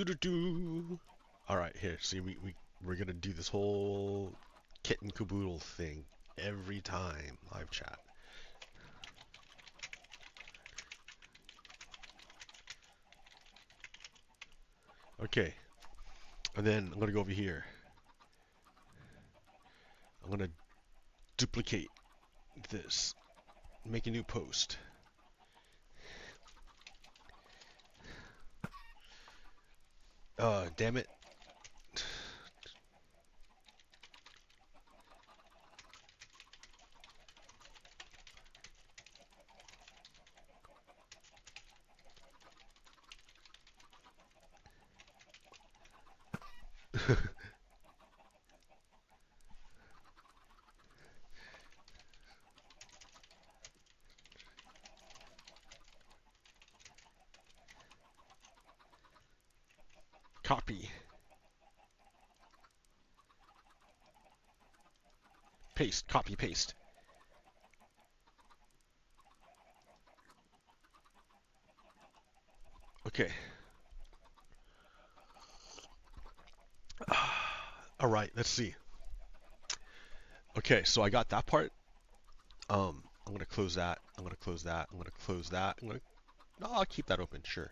Do. All right, here. See, we're gonna do this whole kit and caboodle thing every time live chat. Okay, and then I'm gonna go over here. I'm gonna duplicate this, make a new post. Damn it. Copy. Paste, copy, paste. Okay. All right, let's see. Okay, so I got that part. I'm gonna close that. I'm gonna close that. I'm gonna close that. No, I'll keep that open. Sure.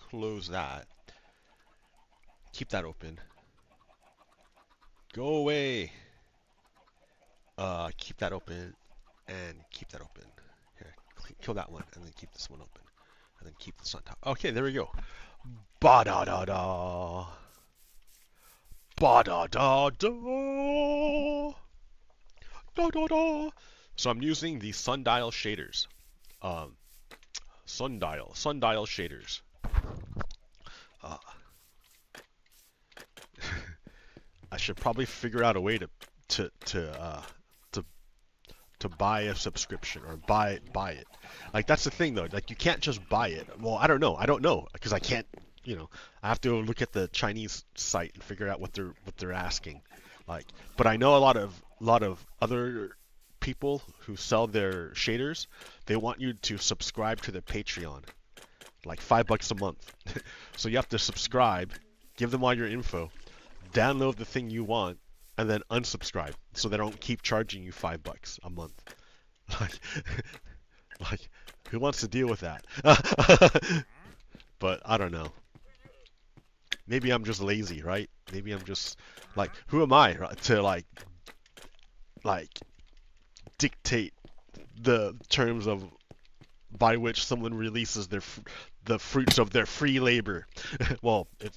Close that. Keep that open. Go away. Keep that open and keep that open. Here, kill that one and then keep this one open, and then keep this on top. Okay, there we go. Ba da da da. Ba da da da. Da da da. So I'm using the sundial shaders. Sundial shaders. I should probably figure out a way to buy a subscription or buy it. Like, that's the thing though. Like, you can't just buy it. Well, I don't know because I can't. You know, I have to look at the Chinese site and figure out what they're asking. Like, but I know a lot of other people who sell their shaders. They want you to subscribe to their Patreon, like $5 a month. So you have to subscribe, give them all your info, download the thing you want, and then unsubscribe, so they don't keep charging you $5 a month. Like, who wants to deal with that? But I don't know. Maybe I'm just lazy, right? Maybe I'm just like, who am I to like dictate the terms of by which someone releases the fruits of their free labor? Well, it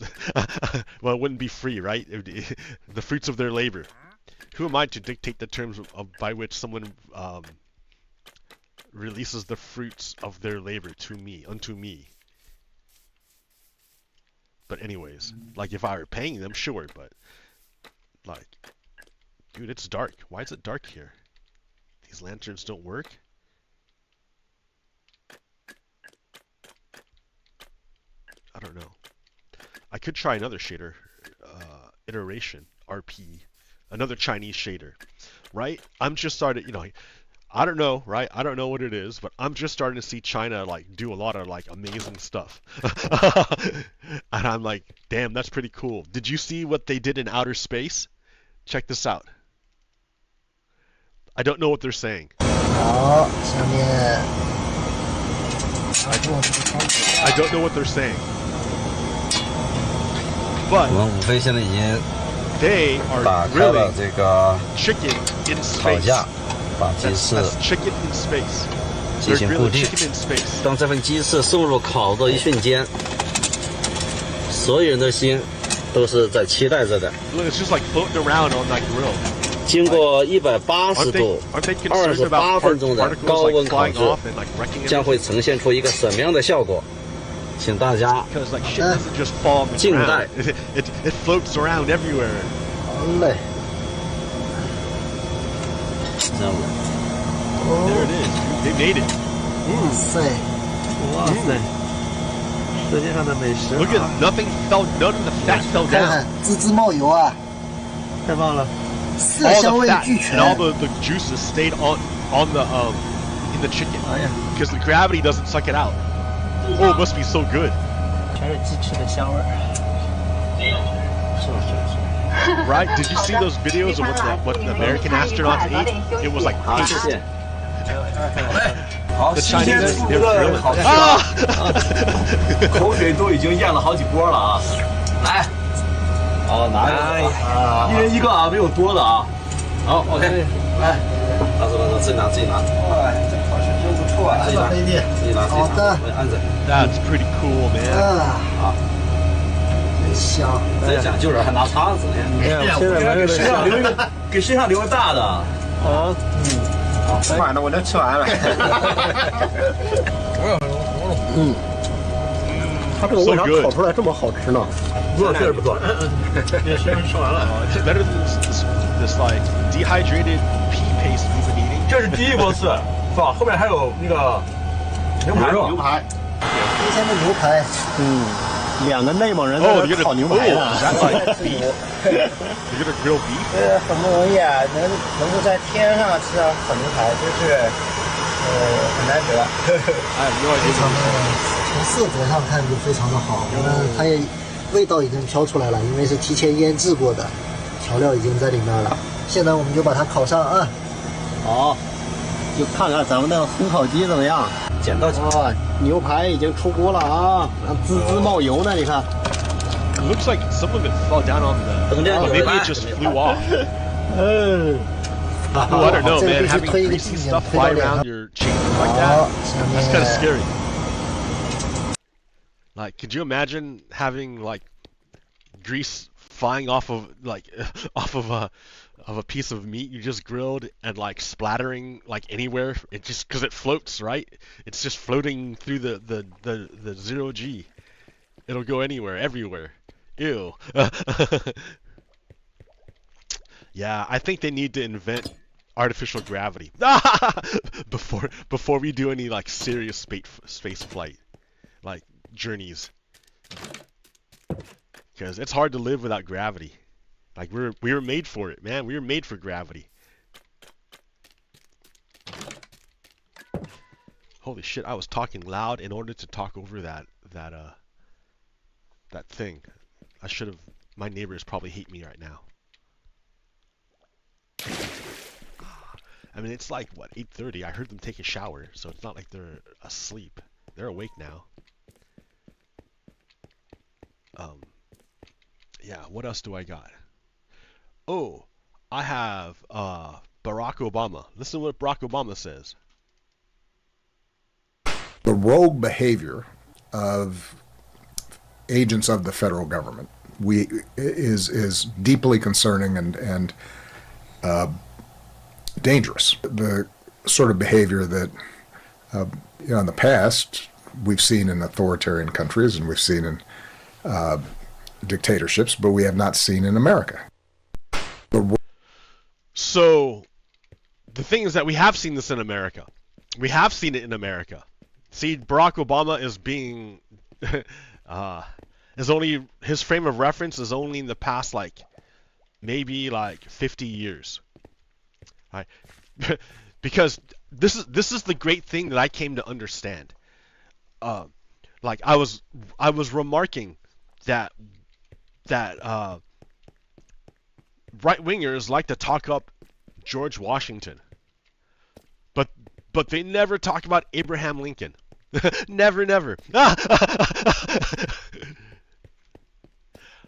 wouldn't be free, right? The fruits of their labor. Who am I to dictate the terms of by which someone releases the fruits of their labor unto me? But anyways, like, if I were paying them, sure, but like, dude, it's dark. Why is it dark here? These lanterns don't work? I don't know. I could try another shader, iteration, RP, another Chinese shader, right? I'm just starting, you know, I don't know, right? I don't know what it is, but I'm just starting to see China like do a lot of like amazing stuff. And I'm like, damn, that's pretty cool. Did you see what they did in outer space? Check this out. I don't know what they're saying. I don't know what they're saying. But they are grilling chicken in space. That's chicken in space. They're grilling chicken in space. 当这份鸡翅送入烤的一瞬间，所有人的心都是在期待着的。 Look, it's just like floating around on that grill. 经过180度、28分钟的高温烤制，将会呈现出一个什么样的效果？请大家静待。It floats around everywhere. 好嘞。这样子。 There it is. They made it. 哇塞！哇塞！世界上的美食。 Look at none of the fat fell down. 滋滋冒油啊！太棒了。 All the fat and all the juices stayed on the in the chicken because the gravity doesn't suck it out. Oh, it must be so good. 全是鸡翅的香味儿。Right? Did you see those videos of what the American astronauts ate? It was like paste. The Chinese, they're grilling. 口水都已经咽了好几波了啊！来，好，拿一人一个啊，没有多的啊。好 ，OK， 来，老师，自己拿。哇，这考试真不错啊！自己拿。好的，按着。That's pretty cool, man. 好，真香。这讲究人还拿叉子呢。现在给身上留一个，给身上留个大的。啊，好，晚了我都吃完了。它这个为啥烤出来这么好吃呢？不错，确实不错。吃完了。It's better than this like dehydrated pea paste we've been eating. 这是第一波次，是吧？后面还有那个牛排肉。牛排。今天的牛排。两个内蒙人在这烤牛排呢。Is that like beef? You're gonna grill beef? 很不容易啊，能够在天上吃到烤牛排，就是很难得。I have no idea. 从色泽上看就非常的好，它也味道已经飘出来了，因为是提前腌制过的，调料已经在里面了。现在我们就把它烤上啊。好，就看看咱们的烘烤机怎么样。捡到哇，牛排已经出锅了啊，滋滋冒油呢，你看。It looks like some of it fell down on the. Maybe it just flew off. Oh, I don't know, man. Having greasy stuff fly around your chamber like that—that's kind of scary. Like, could you imagine having like grease flying off of a piece of meat you just grilled and like splattering like anywhere? It just because it floats, right? It's just floating through the zero G. It'll go anywhere, everywhere. Ew. Yeah, I think they need to invent artificial gravity before we do any like serious space flight, like journeys. Because it's hard to live without gravity. Like we were made for it, man. We were made for gravity. Holy shit! I was talking loud in order to talk over that thing. I should have. My neighbors probably hate me right now. I mean, it's like what, 8:30. I heard them take a shower, so it's not like they're asleep. They're awake now. Yeah. What else do I got? Oh, I have Barack Obama. Listen to what Barack Obama says. The rogue behavior of agents of the federal government is deeply concerning and dangerous. The sort of behavior that in the past we've seen in authoritarian countries and we've seen in dictatorships, but we have not seen in America. So the thing is that we have seen this in America. We have seen it in America. See, Barack Obama is being is only, his frame of reference is only in the past like maybe like 50 years. Right? Because this is the great thing that I came to understand. Like I was remarking that right-wingers like to talk up George Washington. But they never talk about Abraham Lincoln. never.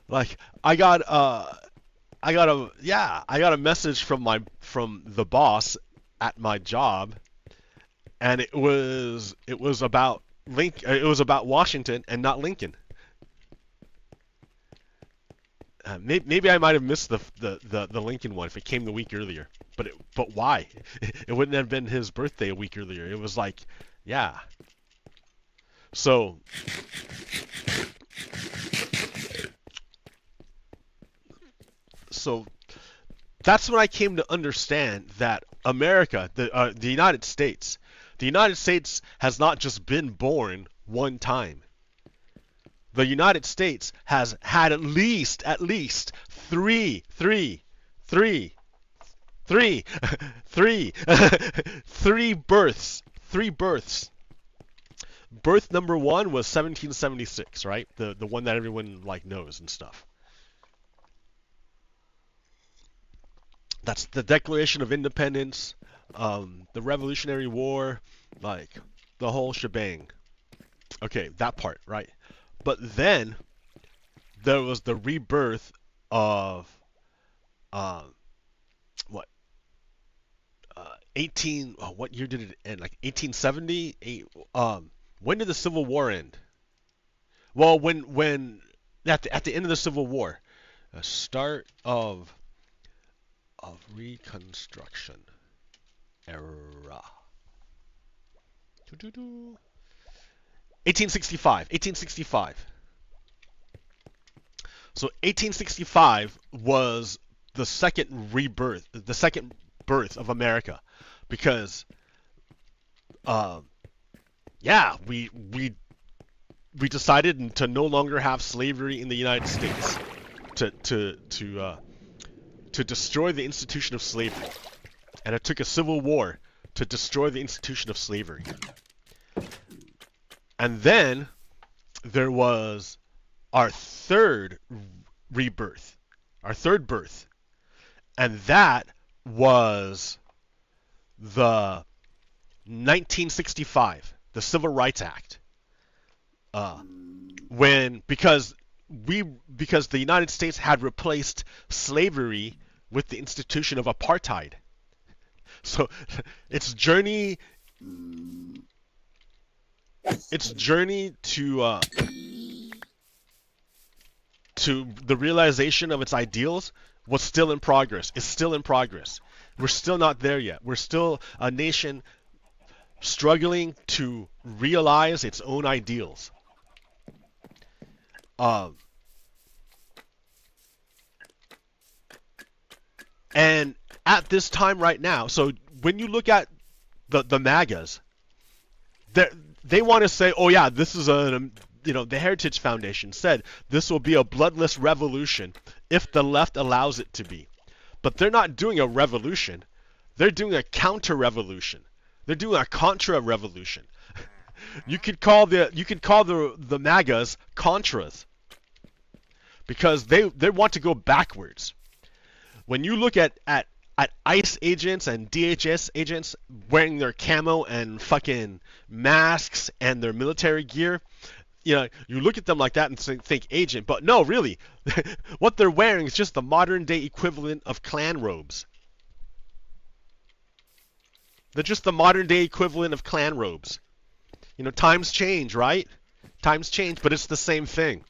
Like I got a message from the boss at my job, and it was about Washington and not Lincoln. Maybe I might have missed the Lincoln one if it came the week earlier. But why? It wouldn't have been his birthday a week earlier. It was like, yeah. So that's when I came to understand that America, the United States has not just been born one time. The United States has had at least three births. Birth number one was 1776, right? The one that everyone like knows and stuff. That's the Declaration of Independence, the Revolutionary War, like the whole shebang. Okay, that part, right? But then there was the rebirth of what 18 what year did it end? Like 1870? When did the Civil War end? Well, when at the end of the Civil War, start of Reconstruction era. 1865. So 1865 was the second rebirth, the second birth of America, because yeah, we decided to no longer have slavery in the United States, to destroy the institution of slavery, and it took a civil war to destroy the institution of slavery. And then there was our third rebirth, our third birth, and that was the 1965, the Civil Rights Act. Because the United States had replaced slavery with the institution of apartheid. So its journey to the realization of its ideals was still in progress. It's still in progress. We're still not there yet. We're still a nation struggling to realize its own ideals. And at this time right now, so when you look at the MAGAs, they want to say, oh yeah, this is the Heritage Foundation said this will be a bloodless revolution if the left allows it to be. But they're not doing a revolution. They're doing a counter-revolution. They're doing a contra-revolution. You could call the MAGAs Contras, because they want to go backwards. When you look at ICE agents and DHS agents wearing their camo and fucking masks and their military gear, you look at them like that and think agent, but no, really, what they're wearing is just the modern day equivalent of Klan robes. They're just the modern day equivalent of Klan robes. Times change, right? Times change, but it's the same thing.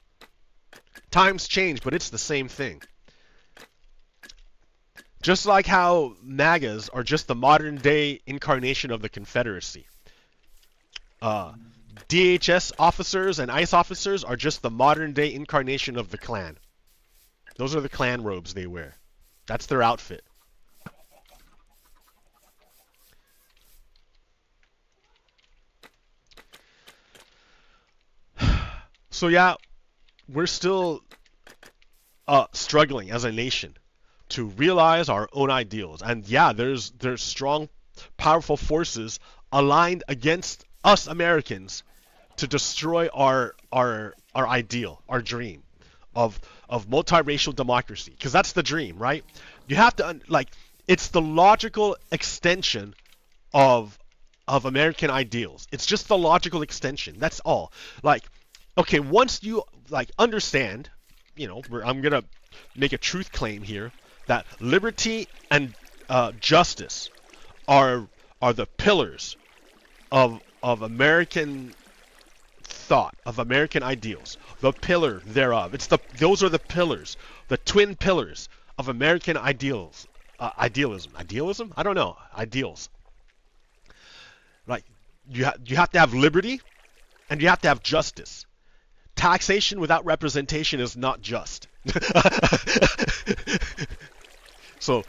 Times change, but it's the same thing. Just like how MAGAs are just the modern day incarnation of the Confederacy. DHS officers and ICE officers are just the modern day incarnation of the Klan. Those are the Klan robes they wear. That's their outfit. So yeah, we're still struggling as a nation to realize our own ideals. And yeah, there's strong, powerful forces aligned against us Americans to destroy our ideal, our dream of multiracial democracy. Because that's the dream, right? You have to it's the logical extension of American ideals. It's just the logical extension. That's all. Okay, once you understand, I'm gonna make a truth claim here that liberty and justice are the pillars of American thought, of American ideals. The pillar thereof. Those are the pillars, the twin pillars of American ideals. Idealism? I don't know. Ideals. You have to have liberty, and you have to have justice. Taxation without representation is not just. So,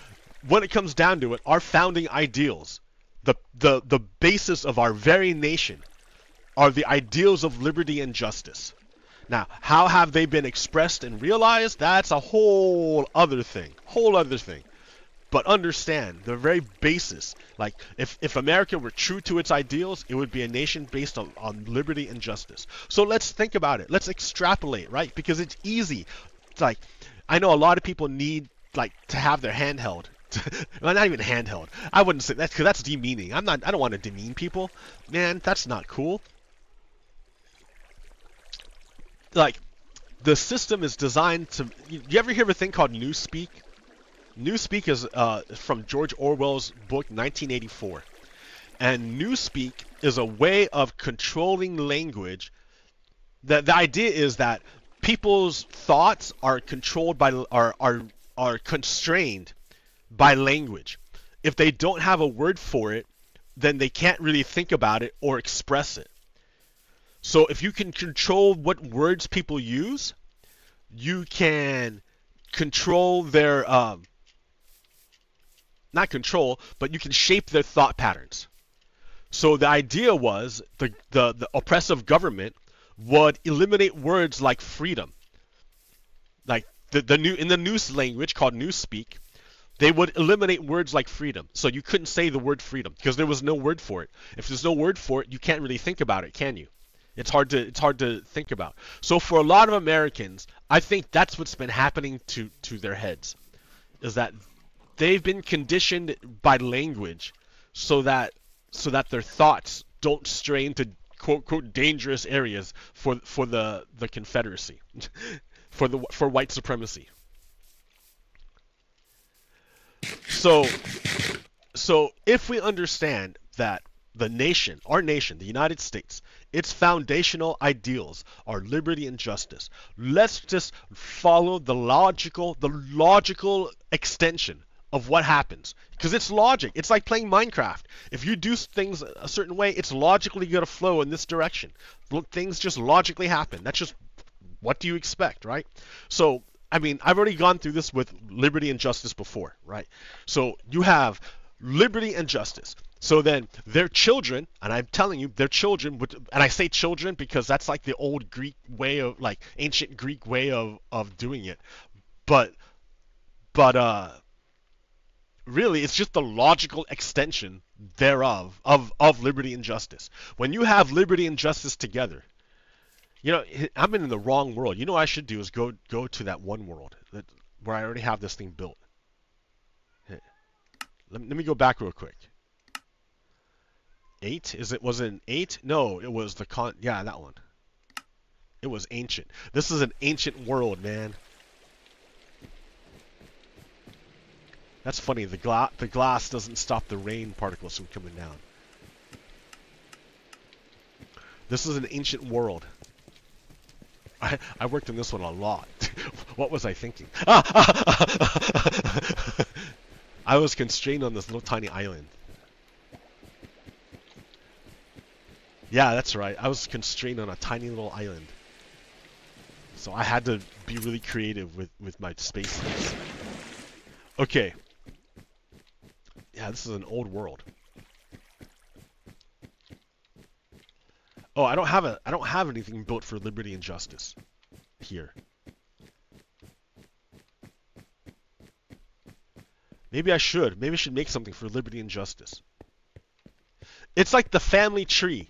when it comes down to it, our founding ideals, the basis of our very nation, are the ideals of liberty and justice. Now, how have they been expressed and realized? That's a whole other thing. But understand, the very basis, if America were true to its ideals, it would be a nation based on liberty and justice. So let's think about it. Let's extrapolate, right? Because it's easy. I know a lot of people need, to have their hand held Well, not even handheld. I wouldn't say that because that's demeaning. I don't want to demean people. Man, that's not cool. Like, the system is designed to. You ever hear of a thing called Newspeak? Newspeak is from George Orwell's book 1984. And Newspeak is a way of controlling language. The idea is that people's thoughts are controlled by are constrained by language. If they don't have a word for it, then they can't really think about it or express it. So if you can control what words people use, you can control their not control, but you can shape their thought patterns. So the idea was the oppressive government would eliminate words like freedom. Like in the news language called Newspeak, they would eliminate words like freedom. So you couldn't say the word freedom because there was no word for it. If there's no word for it, you can't really think about it, can you? It's hard to think about. So for a lot of Americans, I think that's what's been happening to their heads, is that they've been conditioned by language so that their thoughts don't stray into quote dangerous areas for the Confederacy, for white supremacy. So if we understand that the nation, our nation, the United States, its foundational ideals are liberty and justice, let's just follow the logical extension of what happens, because it's logic. It's like playing Minecraft. If you do things a certain way, it's logically going to flow in this direction. Things just logically happen. That's just, what do you expect, right? So, I mean, I've already gone through this with liberty and justice before, right? So you have liberty and justice. So then their children, and I'm telling you, their children would, and I say children because that's like the old Greek way of, like ancient Greek way of doing it. But really, it's just the logical extension thereof of liberty and justice. When you have liberty and justice together, you know, I'm in the wrong world. You know what I should do is go to that one world where I already have this thing built. Let me go back real quick. 8? Was it an 8? No, it was yeah, that one. It was ancient. This is an ancient world, man. That's funny. The glass doesn't stop the rain particles from coming down. This is an ancient world. I worked on this one a lot. What was I thinking? I was constrained on this little tiny island. Yeah, that's right. I was constrained on a tiny little island. So I had to be really creative with my space needs. Okay. Yeah, this is an old world. Oh, I don't have anything built for liberty and justice here. Maybe I should. Maybe I should make something for liberty and justice. It's like the family tree.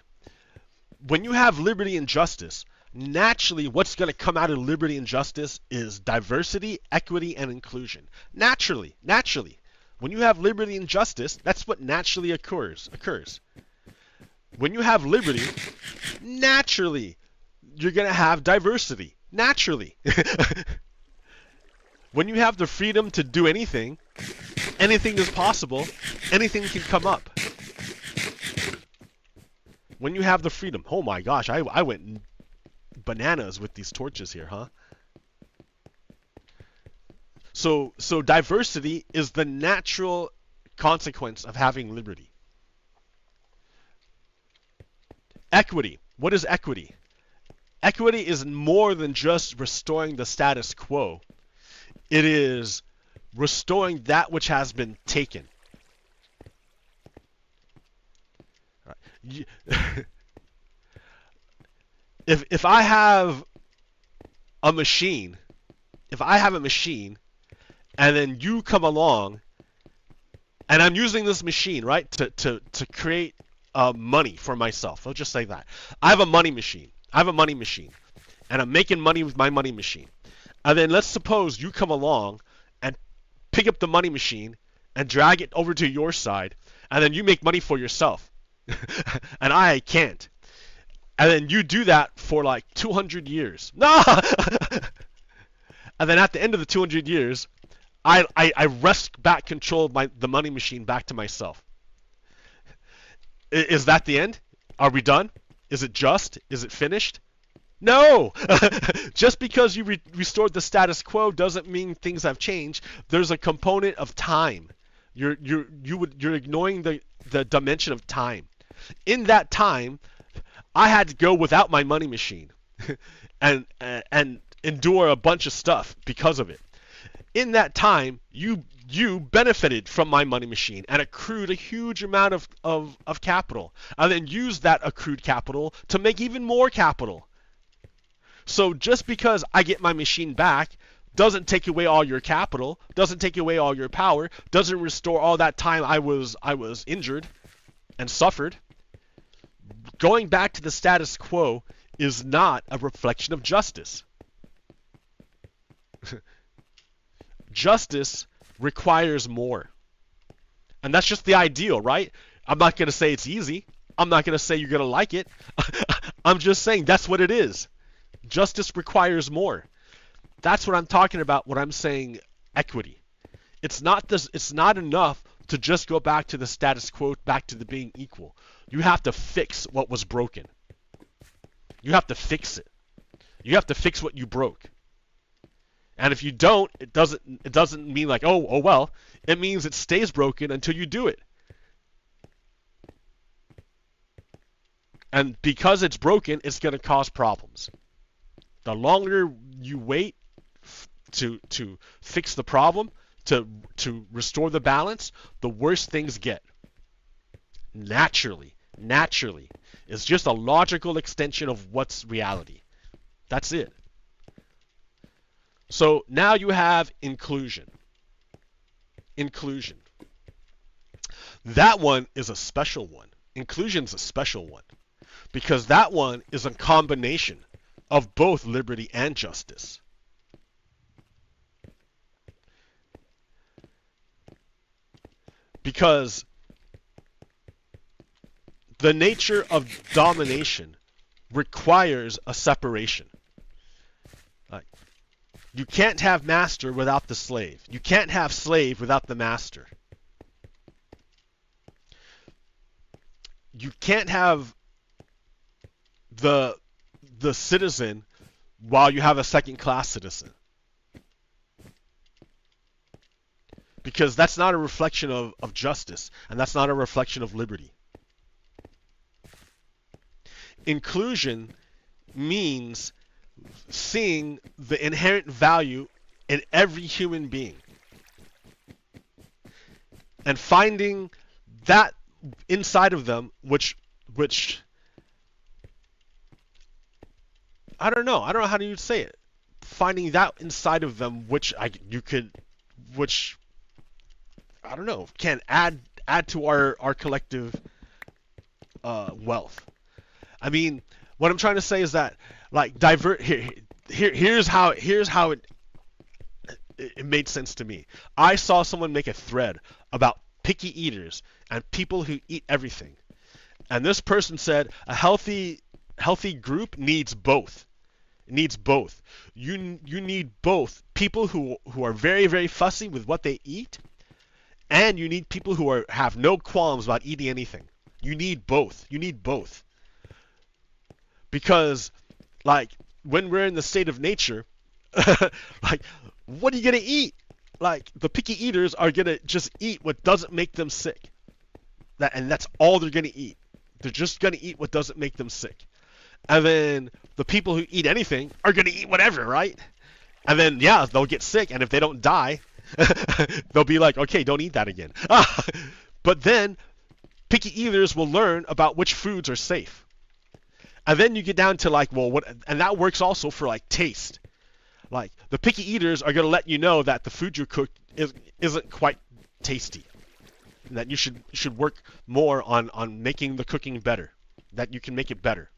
When you have liberty and justice, naturally what's going to come out of liberty and justice is diversity, equity, and inclusion. Naturally. When you have liberty and justice, that's what naturally occurs. When you have liberty, naturally, you're going to have diversity. Naturally. When you have the freedom to do anything, anything is possible, anything can come up. When you have the freedom, oh my gosh, I went bananas with these torches here, huh? So diversity is the natural consequence of having liberty. Equity. What is equity? Equity is more than just restoring the status quo. It is restoring that which has been taken. If I have a machine, and then you come along, and I'm using this machine, right, to create money for myself. I'll just say that. I have a money machine, and I'm making money with my money machine. And then let's suppose you come along and pick up the money machine and drag it over to your side, and then you make money for yourself, and I can't. And then you do that for like 200 years. No! And then at the end of the 200 years, I wrest back control of the money machine back to myself. Is that the end? Are we done? Is it just? Is it finished? No! Just because you restored the status quo doesn't mean things have changed. There's a component of time. You're ignoring the dimension of time. In that time, I had to go without my money machine and endure a bunch of stuff because of it. In that time, you benefited from my money machine and accrued a huge amount of capital, and then used that accrued capital to make even more capital. So just because I get my machine back doesn't take away all your capital, doesn't take away all your power, doesn't restore all that time I was injured and suffered. Going back to the status quo is not a reflection of justice. Justice requires more. And that's just the ideal, right? I'm not going to say it's easy. I'm not going to say you're going to like it. I'm just saying that's what it is. Justice requires more. That's what I'm talking about when I'm saying equity. It's not enough to just go back to the status quo, back to the being equal. You have to fix what was broken. You have to fix it. You have to fix what you broke. And if you don't, it doesn't mean like, oh well. It means it stays broken until you do it. And because it's broken, it's going to cause problems. The longer you wait to fix the problem, to restore the balance, the worse things get. Naturally. It's just a logical extension of what's reality. That's it. So now you have inclusion. Inclusion. That one is a special one. Inclusion's a special one. Because that one is a combination of both liberty and justice. Because the nature of domination requires a separation. You can't have master without the slave. You can't have slave without the master. You can't have the citizen while you have a second-class citizen. Because that's not a reflection of justice, and that's not a reflection of liberty. Inclusion means seeing the inherent value in every human being and finding that inside of them which I don't know how to say it. Finding that inside of them which can add to our collective wealth. I mean, what I'm trying to say is that, like, here's how it made sense to me. I saw someone make a thread about picky eaters and people who eat everything, and this person said a healthy group needs both. It needs both. You need both people who are very, very fussy with what they eat, and you need people who have no qualms about eating anything. You need both. You need both. Because, like, when we're in the state of nature, like, what are you going to eat? Like, the picky eaters are going to just eat what doesn't make them sick. And that's all they're going to eat. They're just going to eat what doesn't make them sick. And then the people who eat anything are going to eat whatever, right? And then, yeah, they'll get sick. And if they don't die, they'll be like, okay, don't eat that again. But then picky eaters will learn about which foods are safe. And then you get down to, like, well, what? And that works also for, like, taste. Like, the picky eaters are going to let you know that the food you cook isn't quite tasty. And that you should work more on making the cooking better. That you can make it better.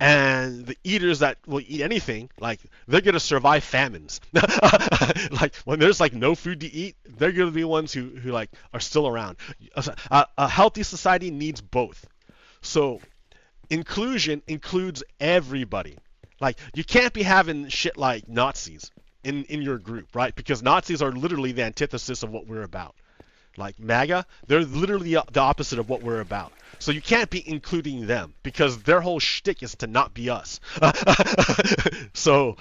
And the eaters that will eat anything, like, they're gonna survive famines. Like, when there's like no food to eat, they're gonna be ones who like are still around. A healthy society needs both. So inclusion includes everybody. Like, you can't be having shit like Nazis in your group, right? Because Nazis are literally the antithesis of what we're about. Like MAGA, they're literally the opposite of what we're about. So you can't be including them because their whole shtick is to not be us. So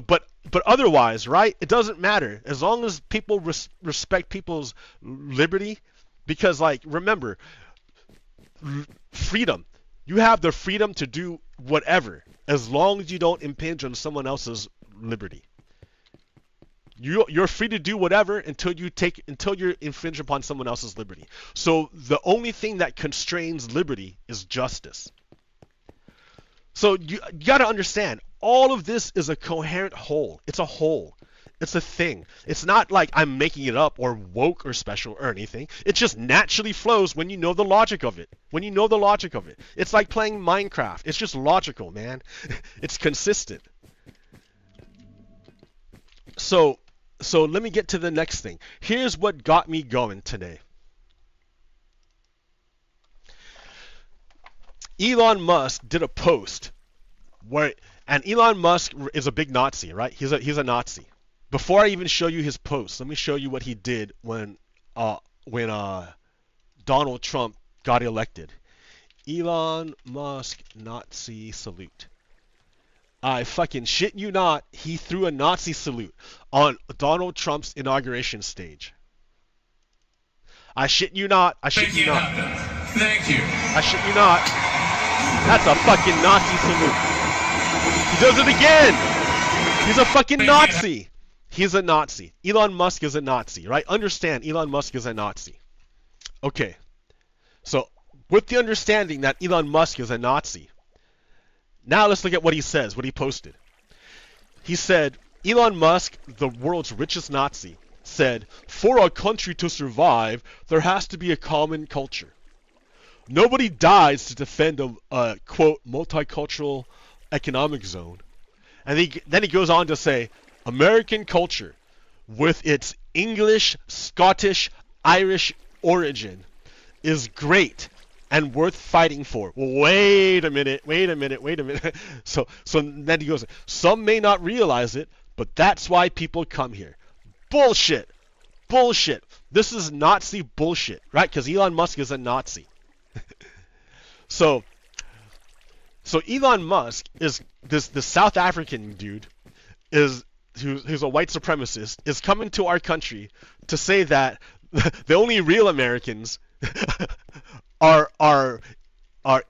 but otherwise, right? It doesn't matter as long as people respect people's liberty. Because, like, remember, freedom. You have the freedom to do whatever as long as you don't impinge on someone else's liberty. You're free to do whatever until you infringe upon someone else's liberty. So the only thing that constrains liberty is justice. So you got to understand, all of this is a coherent whole. It's a whole. It's a thing. It's not like I'm making it up or woke or special or anything. It just naturally flows when you know the logic of it. When you know the logic of it. It's like playing Minecraft. It's just logical, man. It's consistent. So let me get to the next thing. Here's what got me going today. Elon Musk did a post and Elon Musk is a big Nazi, right? He's a Nazi. Before I even show you his post, let me show you what he did when Donald Trump got elected. Elon Musk Nazi salute. I fucking shit you not, he threw a Nazi salute on Donald Trump's inauguration stage. I shit you not. I shit you not. Thank you. I shit you not. That's a fucking Nazi salute. He does it again. He's a fucking Nazi. He's a Nazi. Elon Musk is a Nazi, right? Understand, Elon Musk is a Nazi. Okay. So, with the understanding that Elon Musk is a Nazi, now let's look at what he says, what he posted. He said, Elon Musk, the world's richest Nazi, said, for our country to survive, there has to be a common culture. Nobody dies to defend a quote, multicultural economic zone. And then he goes on to say, American culture, with its English, Scottish, Irish origin, is great and worth fighting for. Well, wait a minute. So then he goes, some may not realize it, but that's why people come here. Bullshit. This is Nazi bullshit, right? Because Elon Musk is a Nazi. So Elon Musk is this South African dude who's a white supremacist is coming to our country to say that the only real Americans are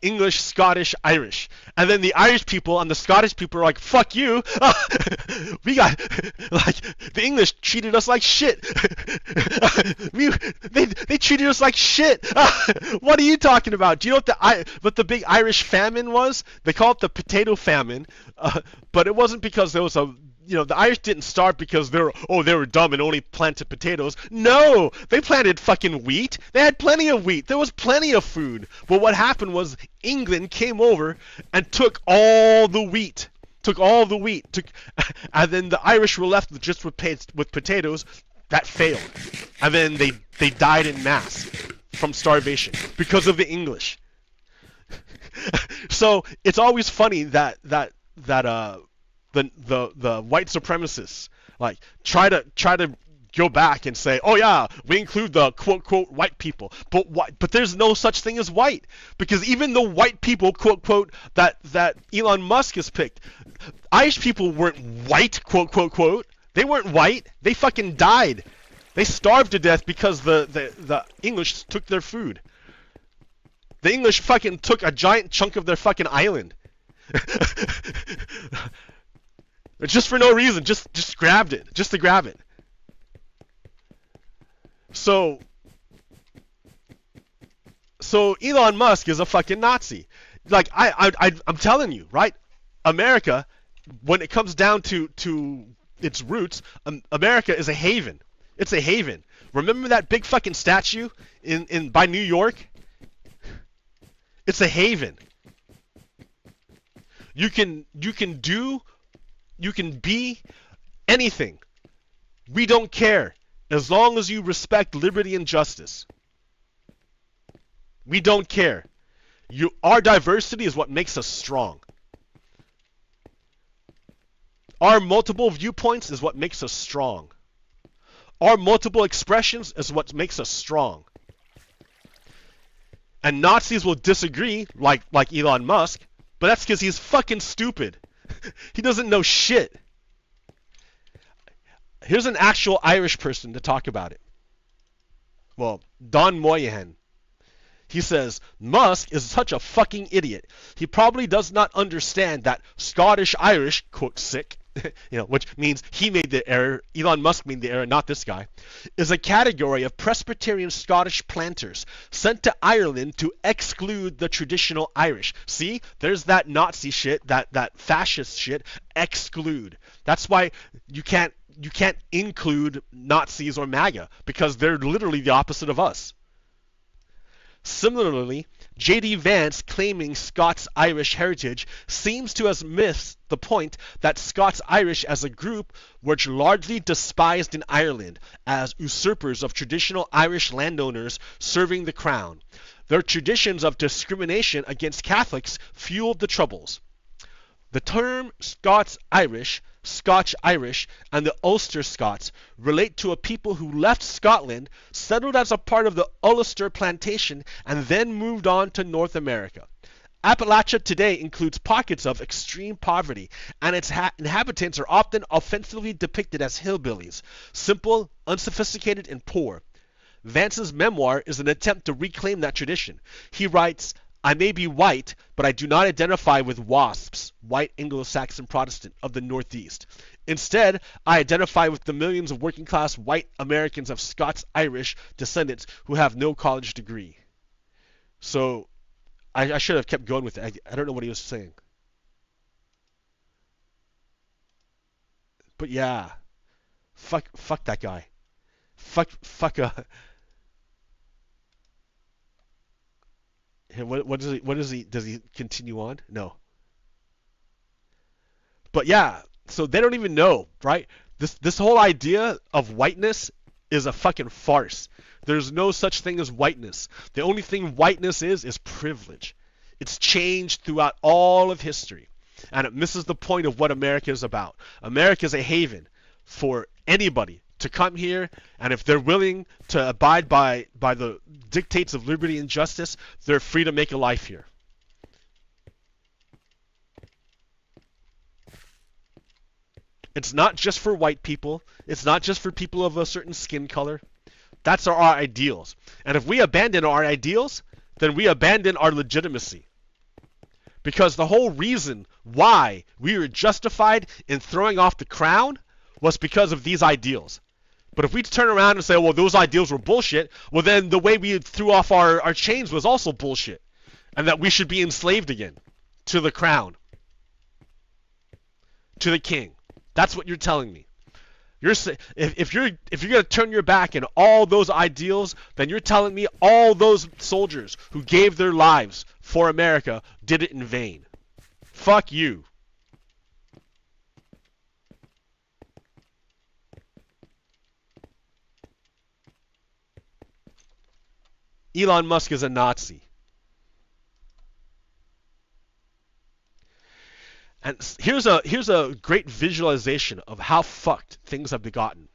English, Scottish, Irish. And then the Irish people and the Scottish people are like, fuck you. We got, like, the English treated us like shit. They treated us like shit. What are you talking about? Do you know what the big Irish famine was? They call it the potato famine. But it wasn't because there was the Irish didn't starve because they were dumb and only planted potatoes. No, they planted fucking wheat. They had plenty of wheat. There was plenty of food. But what happened was England came over and took all the wheat. And then the Irish were left just with potatoes. That failed. And then they died in mass from starvation because of the English. So it's always funny that the white supremacists like try to go back and say, oh yeah, we include the quote quote white people, but there's no such thing as white, because even the white people quote quote that Elon Musk has picked, Irish people weren't white quote quote. They weren't white. They fucking died. They starved to death because the English took their food. The English fucking took a giant chunk of their fucking island. Just for no reason, just grabbed it, just to grab it. So Elon Musk is a fucking Nazi. Like I'm telling you, right? America, when it comes down to its roots, America is a haven. It's a haven. Remember that big fucking statue by New York? It's a haven. You can be anything. We don't care as long as you respect liberty and justice. We don't care. Our diversity is what makes us strong. Our multiple viewpoints is what makes us strong. Our multiple expressions is what makes us strong. And Nazis will disagree, like Elon Musk, but that's because he's fucking stupid. He doesn't know shit. Here's an actual Irish person to talk about it. Well, Don Moynihan. He says, Musk is such a fucking idiot. He probably does not understand that Scottish Irish, quote, sick, which means he made the error, Elon Musk made the error, not this guy, is a category of Presbyterian Scottish planters sent to Ireland to exclude the traditional Irish. See, there's that Nazi shit, that fascist shit, exclude. That's why you can't include Nazis or MAGA, because they're literally the opposite of us. Similarly, J.D. Vance claiming Scots-Irish heritage seems to have missed the point that Scots-Irish as a group were largely despised in Ireland as usurpers of traditional Irish landowners serving the crown. Their traditions of discrimination against Catholics fueled the Troubles. The term Scots-Irish, Scotch-Irish, and the Ulster Scots relate to a people who left Scotland, settled as a part of the Ulster plantation, and then moved on to North America. Appalachia today includes pockets of extreme poverty, and its inhabitants are often offensively depicted as hillbillies, simple, unsophisticated, and poor. Vance's memoir is an attempt to reclaim that tradition. He writes, I may be white, but I do not identify with WASPs, white Anglo-Saxon Protestant, of the Northeast. Instead, I identify with the millions of working-class white Americans of Scots-Irish descendants who have no college degree. So, I should have kept going with it. I don't know what he was saying. But yeah, fuck that guy. Fuck. What does he continue on? No. But yeah, so they don't even know, right? This whole idea of whiteness is a fucking farce. There's no such thing as whiteness. The only thing whiteness is privilege. It's changed throughout all of history. And it misses the point of what America is about. America is a haven for anybody to come here, and if they're willing to abide by the dictates of liberty and justice, they're free to make a life here. It's not just for white people. It's not just for people of a certain skin color. That's our ideals. And if we abandon our ideals, then we abandon our legitimacy. Because the whole reason why we were justified in throwing off the crown was because of these ideals. But if we turn around and say, well, those ideals were bullshit, well, then the way we threw off our chains was also bullshit. And that we should be enslaved again to the crown, to the king. That's what you're telling me. If you're going to turn your back on all those ideals, then you're telling me all those soldiers who gave their lives for America did it in vain. Fuck you. Elon Musk is a Nazi. And here's a great visualization of how fucked things have gotten.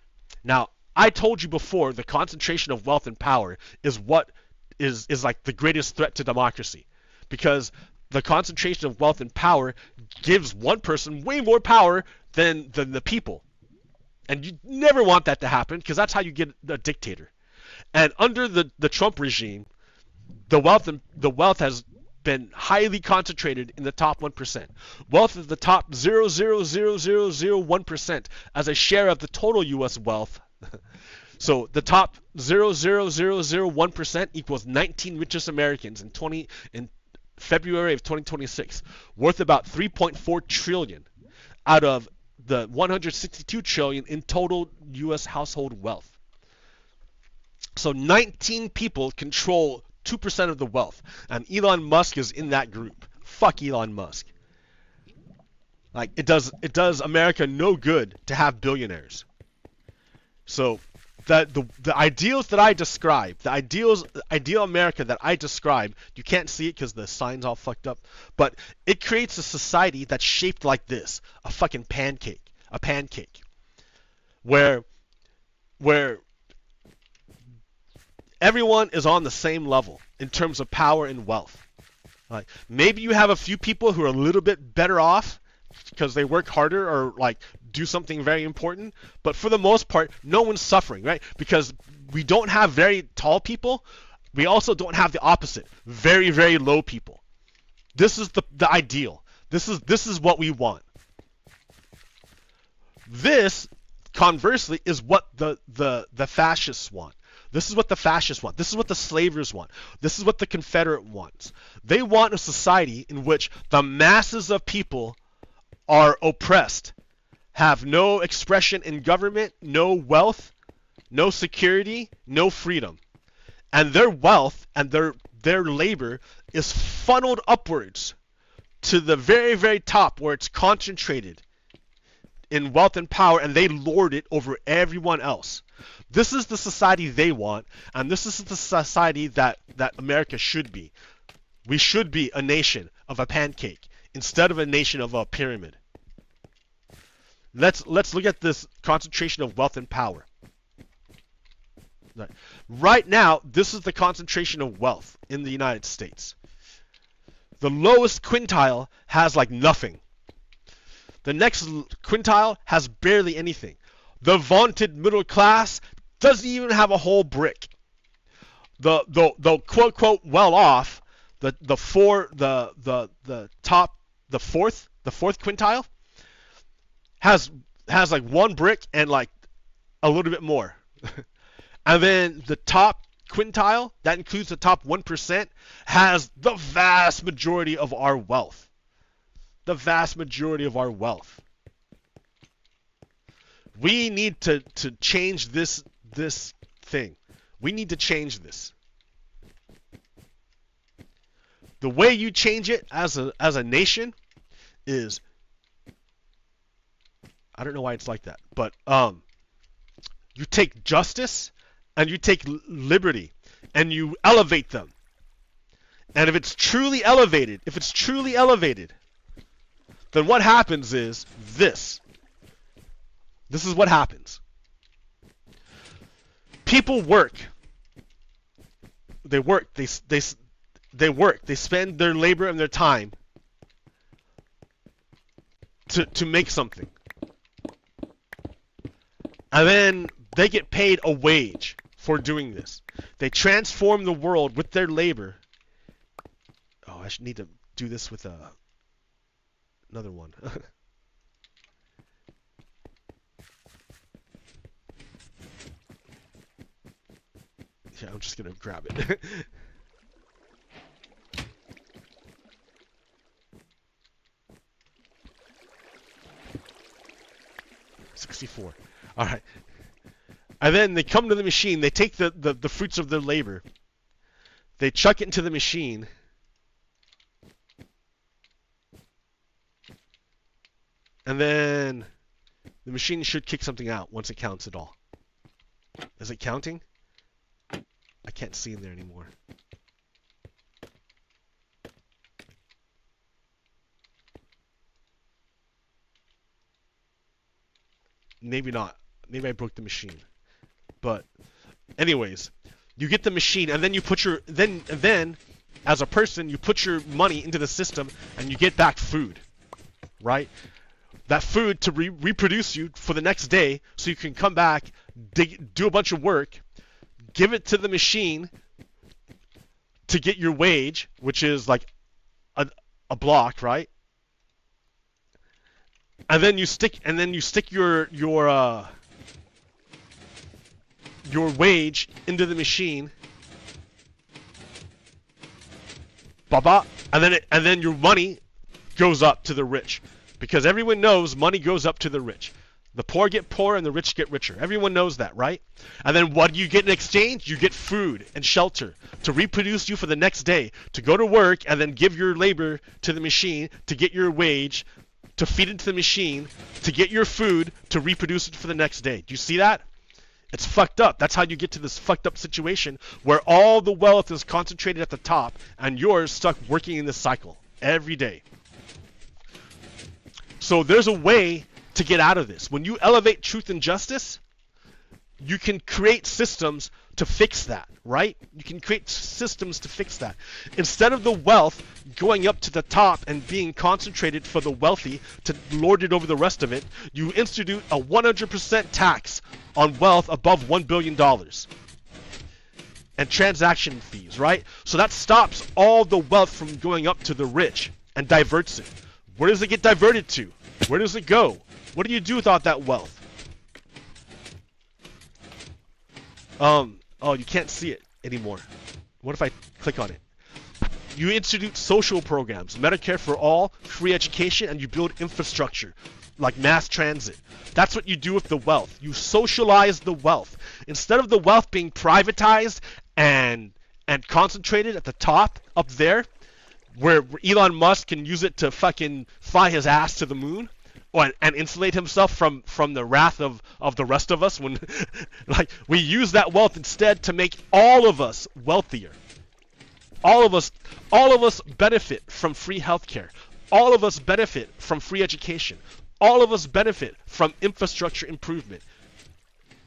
Now, I told you before, the concentration of wealth and power is what is like the greatest threat to democracy. Because the concentration of wealth and power gives one person way more power than the people. And you never want that to happen, because that's how you get a dictator. And under the Trump regime, the wealth has been highly concentrated in the top 1%. Wealth is the top 0.00001% as a share of the total U.S. wealth. So the top 0.00001% equals 19 richest Americans in February of 2026, worth about 3.4 trillion out of the 162 trillion in total U.S. household wealth. So 19 people control 2% of the wealth. And Elon Musk is in that group. Fuck Elon Musk. Like, it does America no good to have billionaires. So the ideals that I describe, the ideal America that I describe, you can't see it because the sign's all fucked up, but it creates a society that's shaped like this, a fucking pancake, where everyone is on the same level in terms of power and wealth. Like, maybe you have a few people who are a little bit better off because they work harder or like do something very important, but for the most part, no one's suffering, right? Because we don't have very tall people. We also don't have the opposite, very, very low people. This is the ideal. This is what we want. This, conversely, is what the fascists want. This is what the fascists want. This is what the slavers want. This is what the Confederate wants. They want a society in which the masses of people are oppressed, have no expression in government, no wealth, no security, no freedom. And their wealth and their labor is funneled upwards to the very, very top where it's concentrated in wealth and power, and they lord it over everyone else. This is the society they want, and this is the society that America should be. We should be a nation of a pancake instead of a nation of a pyramid. Let's look at this concentration of wealth and power. Right now, this is the concentration of wealth in the United States. The lowest quintile has like nothing. The next quintile has barely anything. The vaunted middle class doesn't even have a whole brick. The quote quote well off, the fourth quintile has like one brick and like a little bit more. And then the top quintile, that includes the top 1%, has the vast majority of our wealth. The vast majority of our wealth. We need to change this thing. We need to change this. The way you change it as a nation is, I don't know why it's like that, but you take justice and you take liberty and you elevate them. And if it's truly elevated, then what happens is this. This is what happens. People work. They work. They work. They spend their labor and their time to make something. And then they get paid a wage for doing this. They transform the world with their labor. Oh, I should need to do this with another one. Yeah, I'm just gonna grab it. $64. All right. And then they come to the machine. They take the fruits of their labor. They chuck it into the machine. And then the machine should kick something out once it counts it all. Is it counting? I can't see in there anymore. Maybe not. Maybe I broke the machine. But anyways, you get the machine and then you put your then as a person you put your money into the system and you get back food. Right? That food to reproduce you for the next day so you can come back, do a bunch of work, give it to the machine to get your wage, which is like a block, right? And then you stick your wage into the machine. Baba, and then your money goes up to the rich. Because everyone knows money goes up to the rich. The poor get poorer and the rich get richer. Everyone knows that, right? And then what do you get in exchange? You get food and shelter to reproduce you for the next day, to go to work and then give your labor to the machine, to get your wage, to feed into the machine, to get your food, to reproduce it for the next day. Do you see that? It's fucked up. That's how you get to this fucked up situation where all the wealth is concentrated at the top and you're stuck working in this cycle every day. So there's a way to get out of this. When you elevate truth and justice, you can create systems to fix that, right? You can create systems to fix that. Instead of the wealth going up to the top and being concentrated for the wealthy to lord it over the rest of it, you institute a 100% tax on wealth above $1 billion. And transaction fees, right? So that stops all the wealth from going up to the rich and diverts it. Where does it get diverted to? Where does it go? What do you do without that wealth? Oh, you can't see it anymore. What if I click on it? You institute social programs, Medicare for all, free education, and you build infrastructure like mass transit. That's what you do with the wealth. You socialize the wealth. Instead of the wealth being privatized and concentrated at the top up there, where Elon Musk can use it to fucking fly his ass to the moon, and insulate himself from the wrath of the rest of us, when like we use that wealth instead to make all of us wealthier. All of us benefit from free healthcare. All of us benefit from free education. All of us benefit from infrastructure improvement.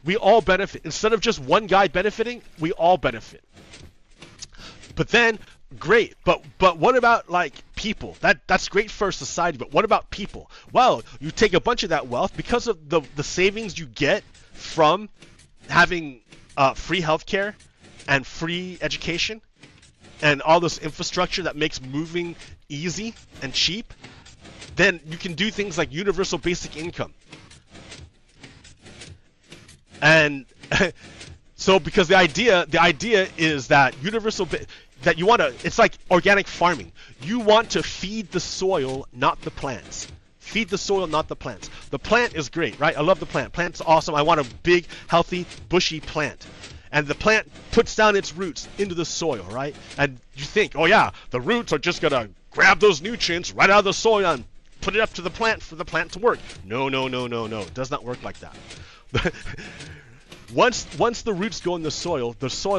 We all benefit. Instead of just one guy benefiting, we all benefit. But then, great, but what about like people? That's great for society, but what about people? Well, you take a bunch of that wealth because of the savings you get from having free healthcare and free education and all this infrastructure that makes moving easy and cheap. Then you can do things like universal basic income. And so because the idea is that that you want to, it's like organic farming. You want to feed the soil, not the plants. Feed the soil, not the plants. The plant is great, right? I love the plant. Plant's awesome. I want a big, healthy, bushy plant. And the plant puts down its roots into the soil, right? And you think, oh yeah, the roots are just gonna grab those nutrients right out of the soil and put it up to the plant for the plant to work. No. It does not work like that. Once the roots go in the soil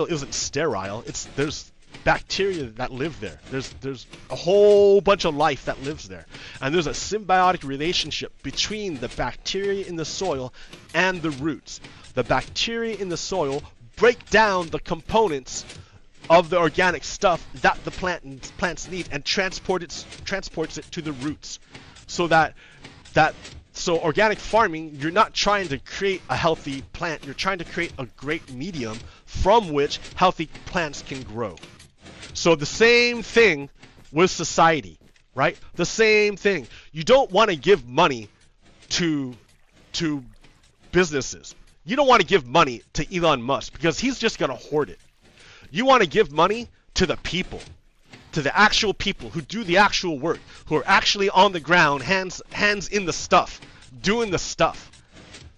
isn't sterile. There's bacteria that live there. There's a whole bunch of life that lives there. And there's a symbiotic relationship between the bacteria in the soil and the roots. The bacteria in the soil break down the components of the organic stuff that the plants need and transports it to the roots. So organic farming, you're not trying to create a healthy plant, you're trying to create a great medium from which healthy plants can grow. So the same thing with society, right? The same thing. You don't want to give money to businesses. You don't want to give money to Elon Musk because he's just going to hoard it. You want to give money to the people, to the actual people who do the actual work, who are actually on the ground, hands in the stuff, doing the stuff.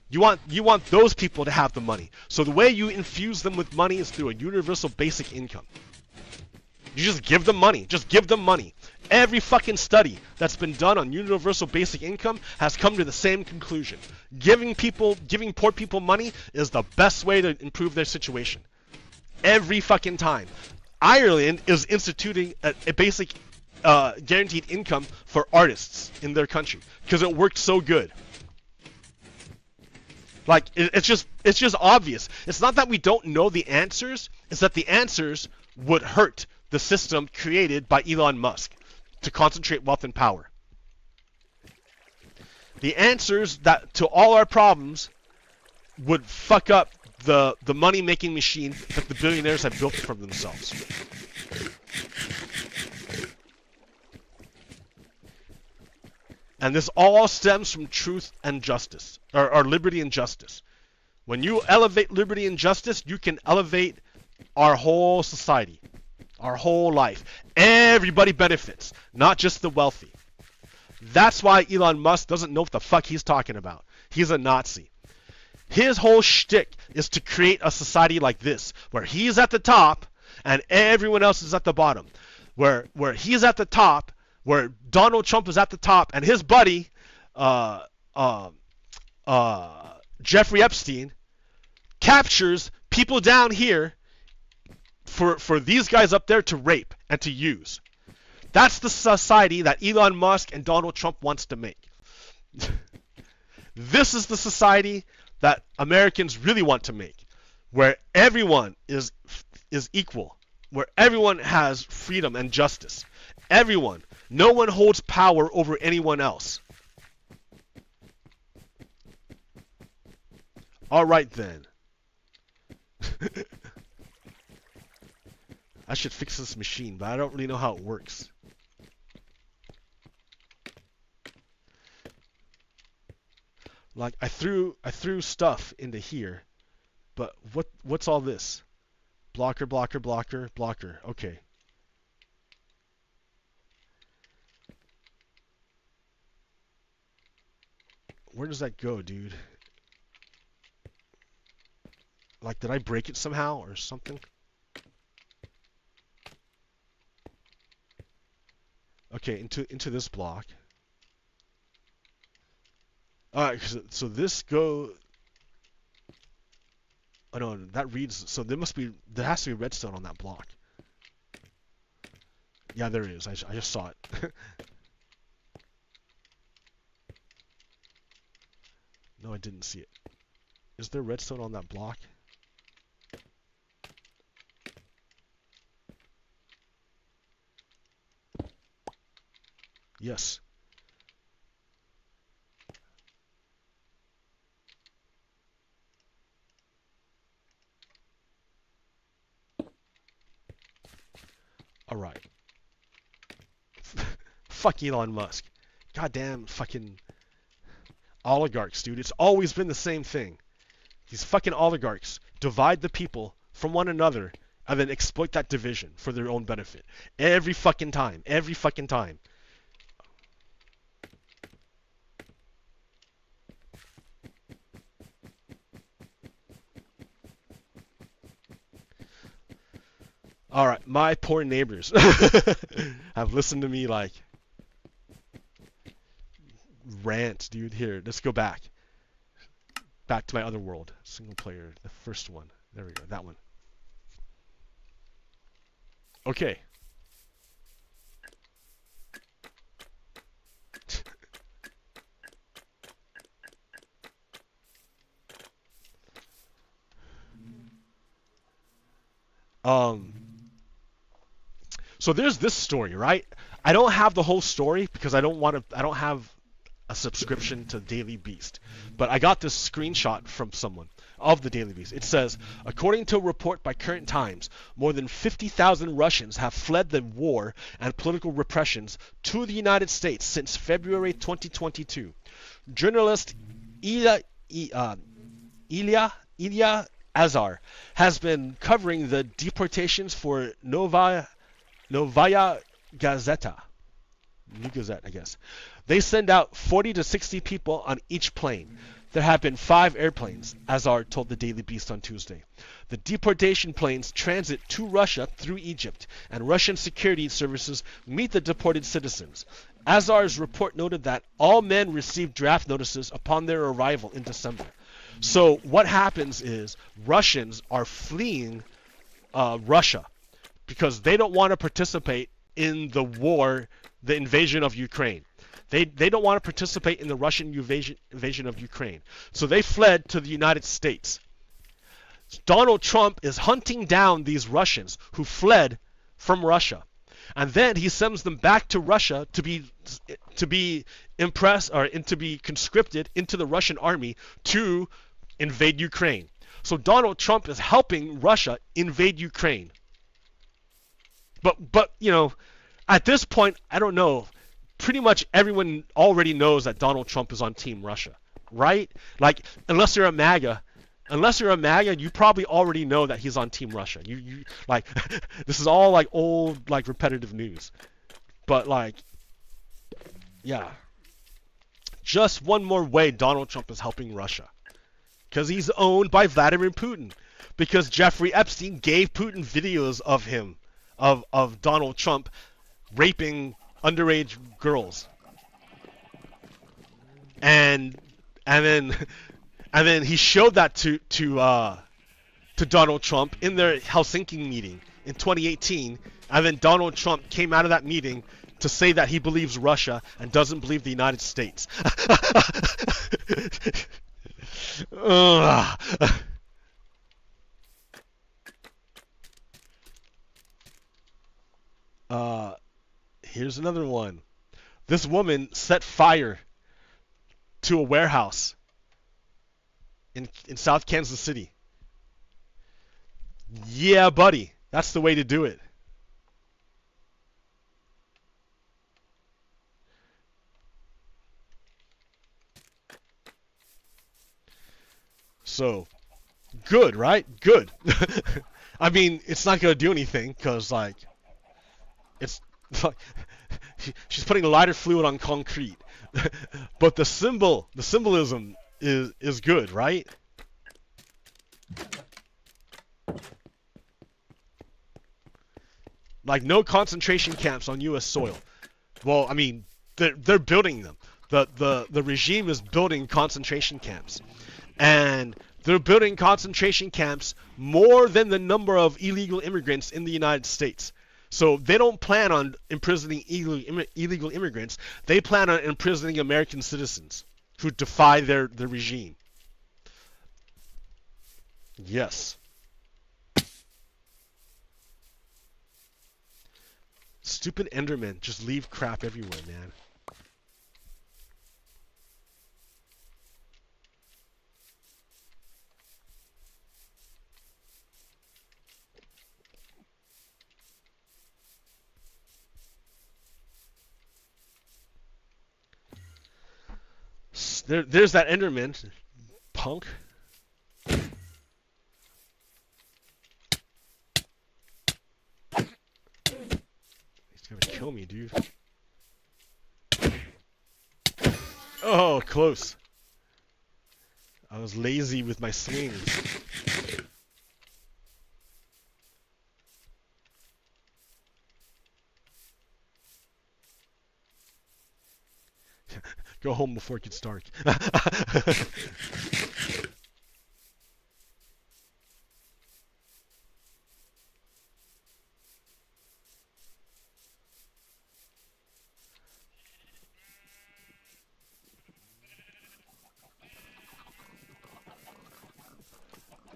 You want those people to have the money. So the way you infuse them with money is through a universal basic income. You just give them money. Just give them money. Every fucking study that's been done on universal basic income has come to the same conclusion. Giving poor people money is the best way to improve their situation. Every fucking time. Ireland is instituting a basic guaranteed income for artists in their country because it worked so good. Like it's just obvious. It's not that we don't know the answers. It's that the answers would hurt the system created by Elon Musk to concentrate wealth and power. The answers that to all our problems would fuck up the money-making machine that the billionaires have built for themselves. And this all stems from truth and justice, or liberty and justice. When you elevate liberty and justice, you can elevate our whole society, our whole life. Everybody benefits, not just the wealthy. That's why Elon Musk doesn't know what the fuck he's talking about. He's a Nazi. His whole shtick is to create a society like this, where he's at the top and everyone else is at the bottom. Where he's at the top, where Donald Trump is at the top, and his buddy, Jeffrey Epstein, captures people down here for these guys up there to rape and to use. That's the society that Elon Musk and Donald Trump wants to make. This is the society that Americans really want to make, where everyone is equal, where everyone has freedom and justice. Everyone. No one holds power over anyone else. All right then. I should fix this machine, but I don't really know how it works. Like I threw stuff into here, but what's all this? Blocker, blocker, blocker, blocker. Okay. Where does that go, dude? Like, did I break it somehow or something? Okay, into this block. Alright, so this go. Oh no, that reads. So there has to be redstone on that block. Yeah, there is. I just saw it. No, I didn't see it. Is there redstone on that block? Yes. Alright. Fuck Elon Musk. Goddamn fucking oligarchs, dude. It's always been the same thing. These fucking oligarchs divide the people from one another and then exploit that division for their own benefit. Every fucking time. Every fucking time. Alright, my poor neighbors have listened to me like rant, dude. Here, let's go back. Back to my other world. Single player, the first one. There we go, that one. Okay. So there's this story, right? I don't have the whole story because I don't have a subscription to Daily Beast. But I got this screenshot from someone of the Daily Beast. It says, according to a report by Current Times, more than 50,000 Russians have fled the war and political repressions to the United States since February 2022. Journalist Ilya Azar has been covering the deportations for Novaya Gazeta. New Gazette, I guess. They send out 40 to 60 people on each plane. There have been 5 airplanes, Azar told the Daily Beast on Tuesday. The deportation planes transit to Russia through Egypt, and Russian security services meet the deported citizens. Azar's report noted that all men received draft notices upon their arrival in December. So what happens is Russians are fleeing Russia because they don't want to participate in the war, the invasion of Ukraine. They don't want to participate in the Russian invasion of Ukraine. So they fled to the United States. Donald Trump is hunting down these Russians who fled from Russia. And then he sends them back to Russia to be impressed or to be conscripted into the Russian army to invade Ukraine. So Donald Trump is helping Russia invade Ukraine. But you know, at this point, I don't know. Pretty much everyone already knows that Donald Trump is on Team Russia, right? Like, unless you're a MAGA, you probably already know that he's on Team Russia. You like, this is all like old, like repetitive news. But like, yeah, just one more way Donald Trump is helping Russia. Because he's owned by Vladimir Putin. Because Jeffrey Epstein gave Putin videos of him, of Donald Trump raping underage girls. And then he showed that to Donald Trump in their Helsinki meeting in 2018, and then Donald Trump came out of that meeting to say that he believes Russia and doesn't believe the United States. Here's another one. This woman set fire to a warehouse in South Kansas City. Yeah, buddy. That's the way to do it. So, good, right? Good. I mean, it's not going to do anything because, like, it's like she's putting lighter fluid on concrete. But the symbolism is good, right? Like, no concentration camps on U.S. soil. Well, I mean, they're building them. The regime is building concentration camps. And they're building concentration camps more than the number of illegal immigrants in the United States. So they don't plan on imprisoning illegal immigrants. They plan on imprisoning American citizens who defy their regime. Yes. Stupid Endermen just leave crap everywhere, man. There's that Enderman, punk. He's gonna kill me, dude. Oh, close. I was lazy with my swings. Go home before it gets dark.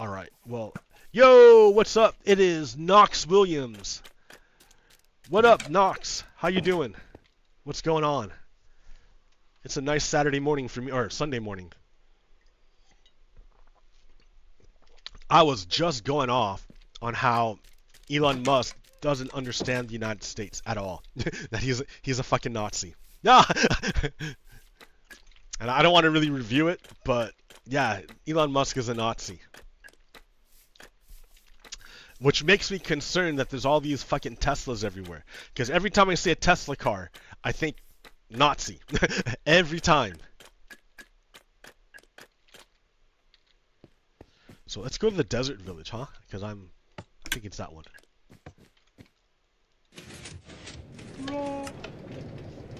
Alright, well, yo, what's up? It is Knox Williams. What up, Knox? How you doing? What's going on? It's a nice Saturday morning for me, or Sunday morning. I was just going off on how Elon Musk doesn't understand the United States at all. That he's a fucking Nazi. No! And I don't want to really review it, but yeah, Elon Musk is a Nazi. Which makes me concerned that there's all these fucking Teslas everywhere. Because every time I see a Tesla car, I think Nazi. Every time. So let's go to the desert village, huh? Because I think it's that one.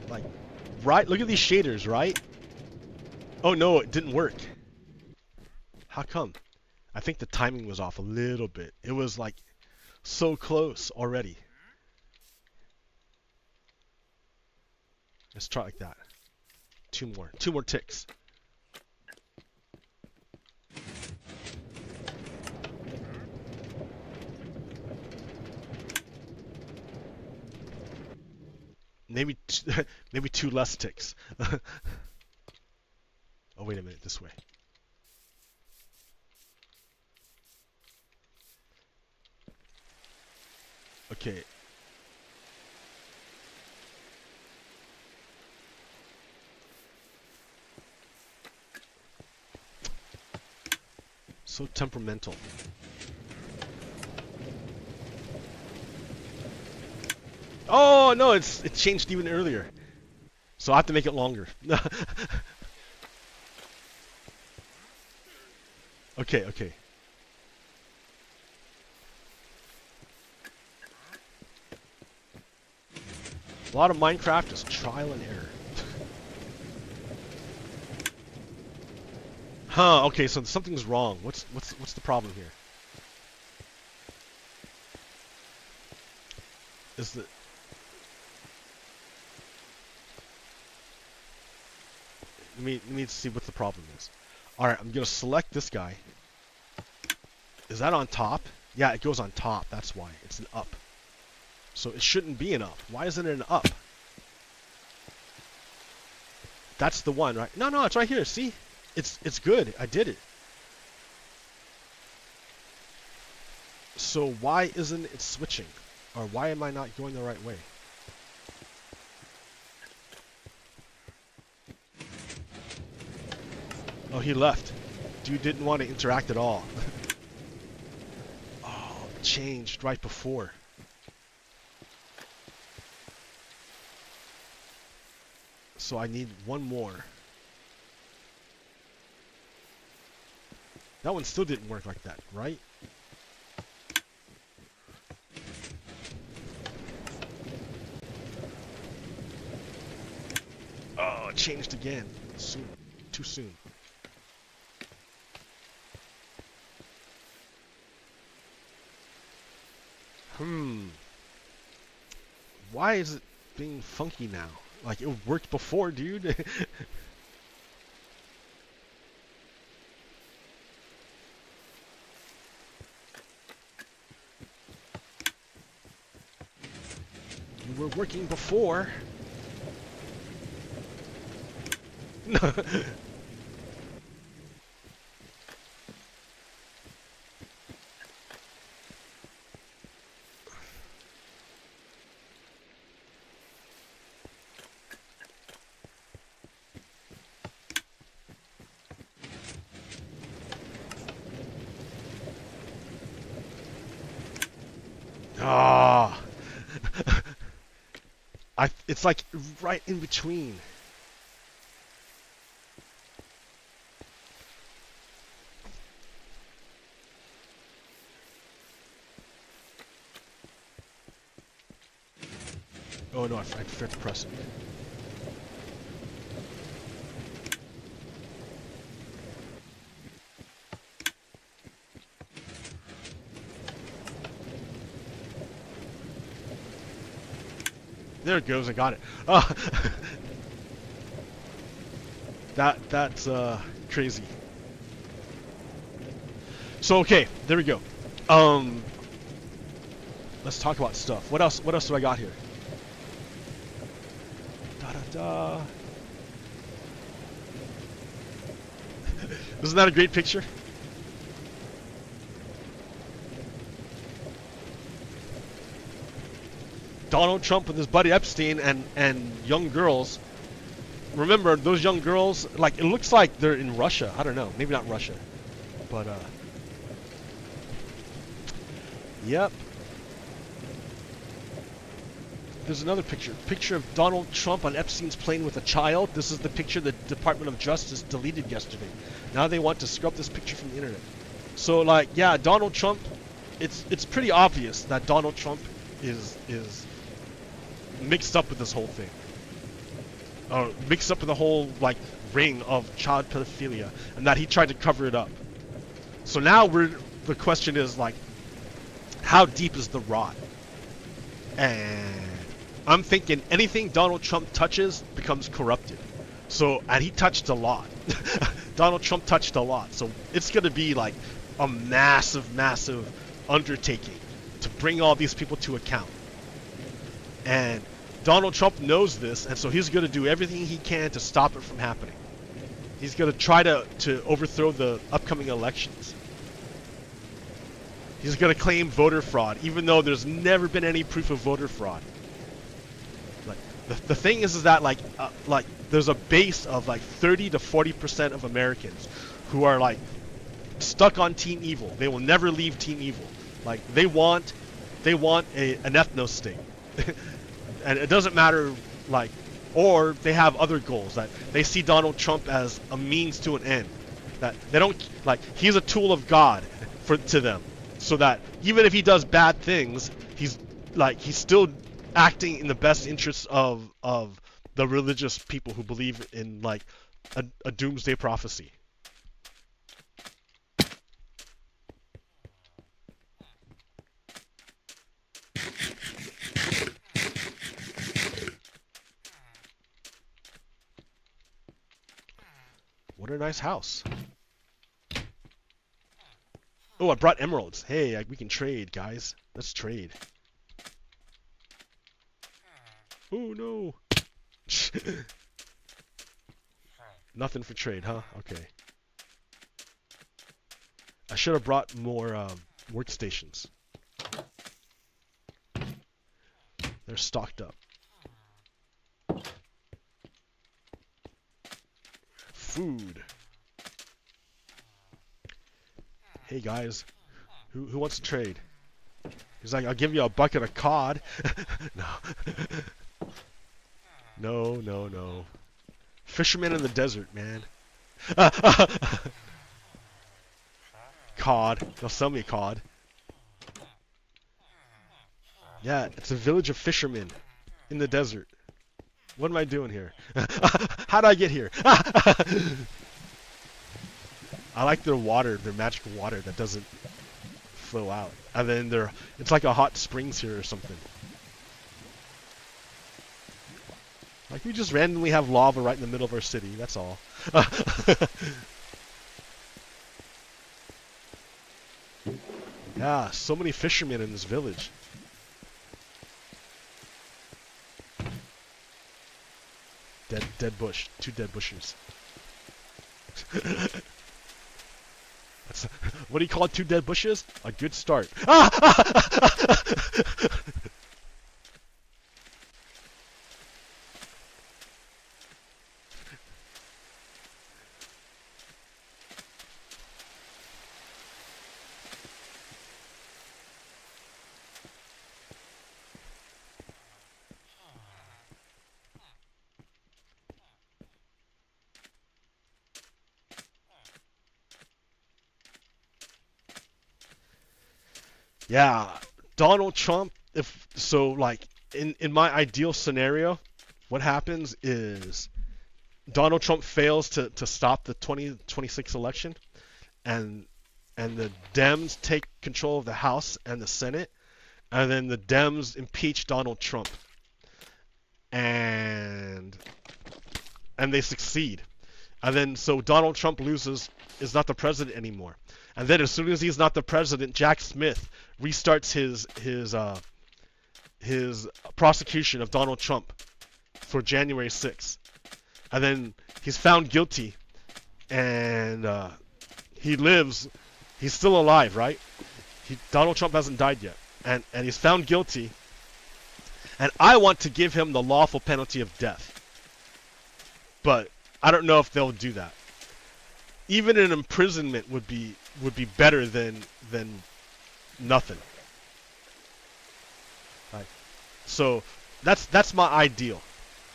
Like, right? Look at these shaders, right? Oh no, it didn't work. How come? I think the timing was off a little bit. It was like so close already. Let's try like that. Two more ticks. Maybe two less ticks. Oh, wait a minute, this way. Okay. So temperamental. Oh no, it changed even earlier. So I have to make it longer. Okay, okay. A lot of Minecraft is trial and error. Huh, okay, so something's wrong. What's the problem here? Is the... Let me see what the problem is. Alright, I'm gonna select this guy. Is that on top? Yeah, it goes on top, that's why. It's an up. So it shouldn't be an up. Why isn't it an up? That's the one, right? No, it's right here, see? It's good, I did it. So why isn't it switching? Or why am I not going the right way? Oh, he left. Dude didn't want to interact at all. Oh, it changed right before. So I need one more. That one still didn't work like that, right? Oh, it changed again. Soon. Too soon. Why is it being funky now? Like, it worked before, dude. You were working before. No. Ah, it's like right in between. Oh no, I forgot to press it. There it goes, I got it. That's crazy. So okay, there we go. Let's talk about stuff. What else do I got here? Isn't that a great picture? Donald Trump with his buddy Epstein and young girls. Remember, those young girls, like, it looks like they're in Russia. I don't know, maybe not Russia, but yep. There's another picture of Donald Trump on Epstein's plane with a child. This is the picture the Department of Justice deleted yesterday. Now they want to scrub this picture from the internet. So, like, yeah, Donald Trump, it's pretty obvious that Donald Trump is mixed up with this whole thing. Or mixed up with the whole, like, ring of child pedophilia, and that he tried to cover it up. So now the question is, like, how deep is the rot? And I'm thinking anything Donald Trump touches becomes corrupted. So, and he touched a lot. Donald Trump touched a lot. So it's going to be like a massive, massive undertaking to bring all these people to account. And Donald Trump knows this, and so he's going to do everything he can to stop it from happening. He's going to try to overthrow the upcoming elections. He's going to claim voter fraud, even though there's never been any proof of voter fraud. Like, the thing is that like there's a base of like 30 to 40% of Americans who are like stuck on Team Evil. They will never leave Team Evil. Like they want an ethno state. And it doesn't matter, like, or they have other goals that they see Donald Trump as a means to an end. That they don't like. He's a tool of God to them, so that even if he does bad things, he's still acting in the best interests of the religious people who believe in like a doomsday prophecy. What a nice house. Oh, I brought emeralds. Hey, we can trade, guys. Let's trade. Oh, no. Nothing for trade, huh? Okay. I should have brought more workstations. They're stocked up. Food. Hey guys, who wants to trade? He's like, I'll give you a bucket of cod. No. No. Fisherman in the desert, man. Cod. They'll sell me cod. Yeah, it's a village of fishermen in the desert. What am I doing here? How'd I get here? I like their water, their magical water that doesn't flow out. And then it's like a hot springs here or something. Like we just randomly have lava right in the middle of our city, that's all. Yeah, so many fishermen in this village. Dead bush. 2 dead bushes. What do you call 2 dead bushes? A good start. Yeah, Donald Trump, in my ideal scenario, what happens is Donald Trump fails to stop the 2026 election, and the Dems take control of the House and the Senate, and then the Dems impeach Donald Trump, and they succeed. And then so Donald Trump loses, is not the president anymore. And then as soon as he's not the president, Jack Smith restarts his prosecution of Donald Trump for January 6th. And then he's found guilty, and he lives. He's still alive, right? Donald Trump hasn't died yet, and he's found guilty. And I want to give him the lawful penalty of death, but I don't know if they'll do that. Even an imprisonment would be better than nothing. Right. So that's my ideal.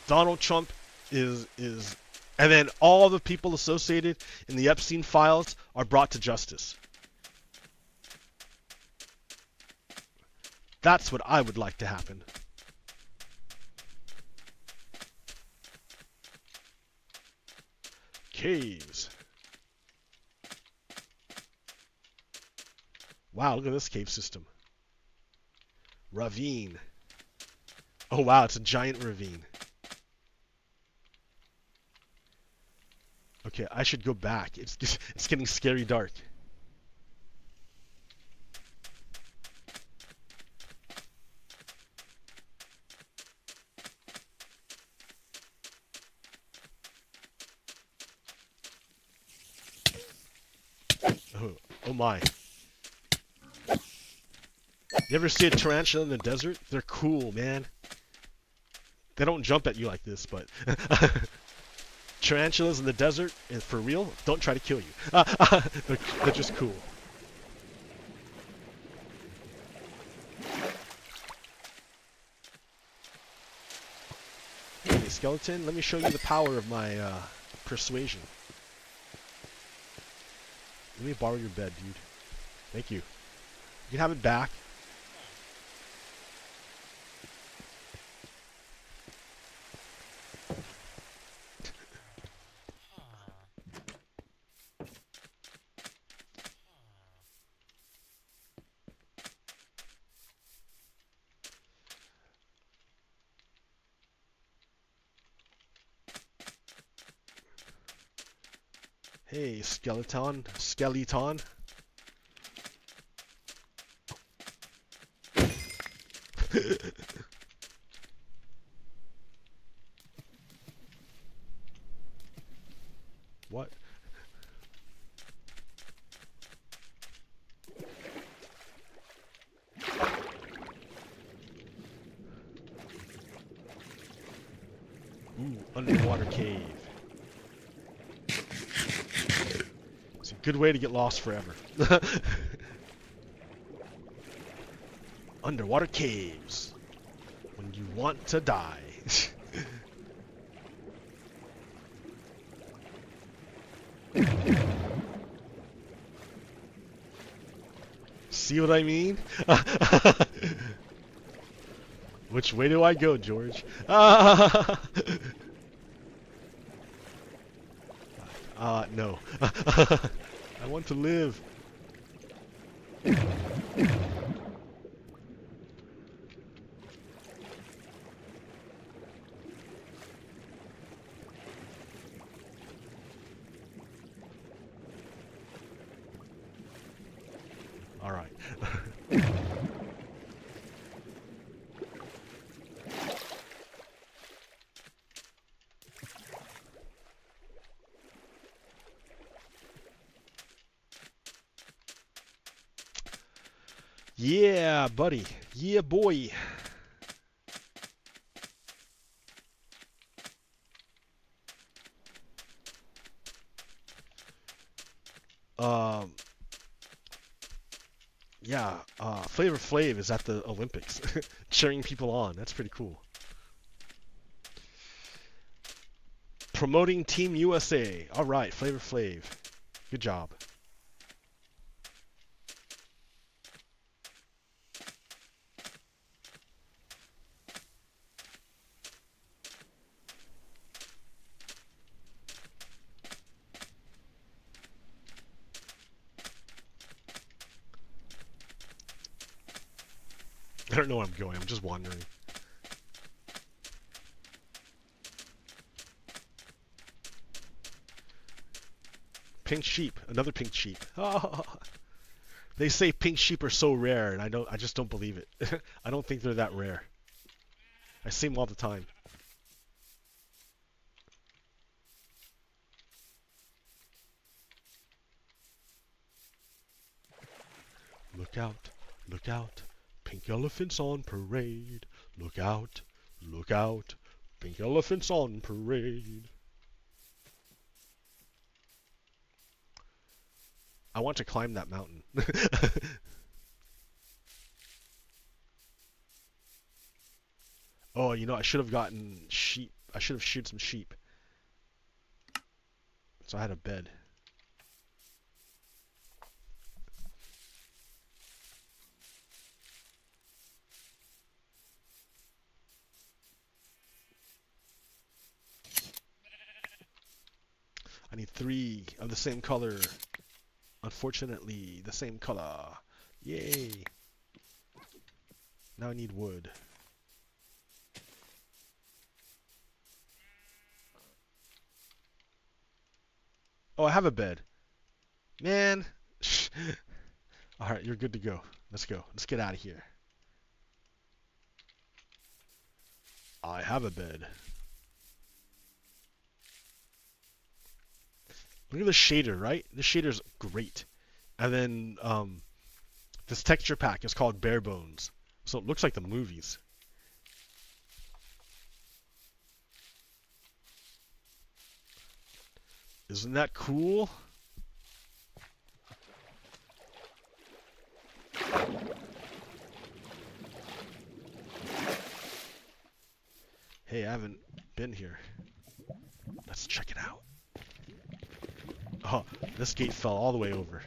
Donald Trump is and then all the people associated in the Epstein files are brought to justice. That's what I would like to happen. Caves. Wow, look at this cave system. Ravine. Oh wow, it's a giant ravine. Okay, I should go back. It's getting scary dark. Oh my. You ever see a tarantula in the desert? They're cool, man. They don't jump at you like this, but tarantulas in the desert, and for real, don't try to kill you. They're just cool. Hey, skeleton, let me show you the power of my persuasion. Let me borrow your bed, dude. Thank you. You can have it back. Hey, skeleton. What? Ooh, underwater cave. It's a good way to get lost forever. Underwater caves. When you want to die. See what I mean? Which way do I go, George? No. I want to live. All right. Yeah, buddy. Yeah, boy. Yeah, Flavor Flav is at the Olympics, cheering people on. That's pretty cool. Promoting Team USA. All right, Flavor Flav. Good job. I don't know where I'm going. I'm just wandering. Pink sheep. Another pink sheep. Oh, they say pink sheep are so rare, and I just don't believe it. I don't think they're that rare. I see them all the time. Look out. Look out. Pink elephants on parade. Look out, look out. Pink elephants on parade. I want to climb that mountain. Oh, you know, I should have gotten sheep. I should have shot some sheep. So I had a bed. I need 3 of the same color. Unfortunately, the same color. Yay. Now I need wood. Oh, I have a bed. Man. Alright, you're good to go. Let's go. Let's get out of here. I have a bed. Look at the shader, right? This shader's great. And then this texture pack is called Bare Bones. So it looks like the movies. Isn't that cool? Hey, I haven't been here. Let's check it out. Oh, this gate fell all the way over.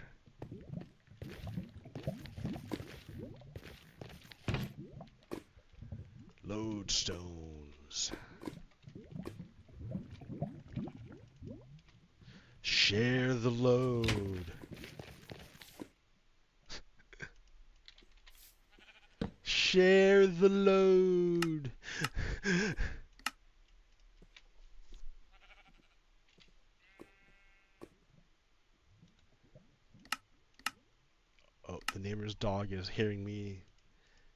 Share the load. Share the load. Oh, the neighbor's dog is hearing me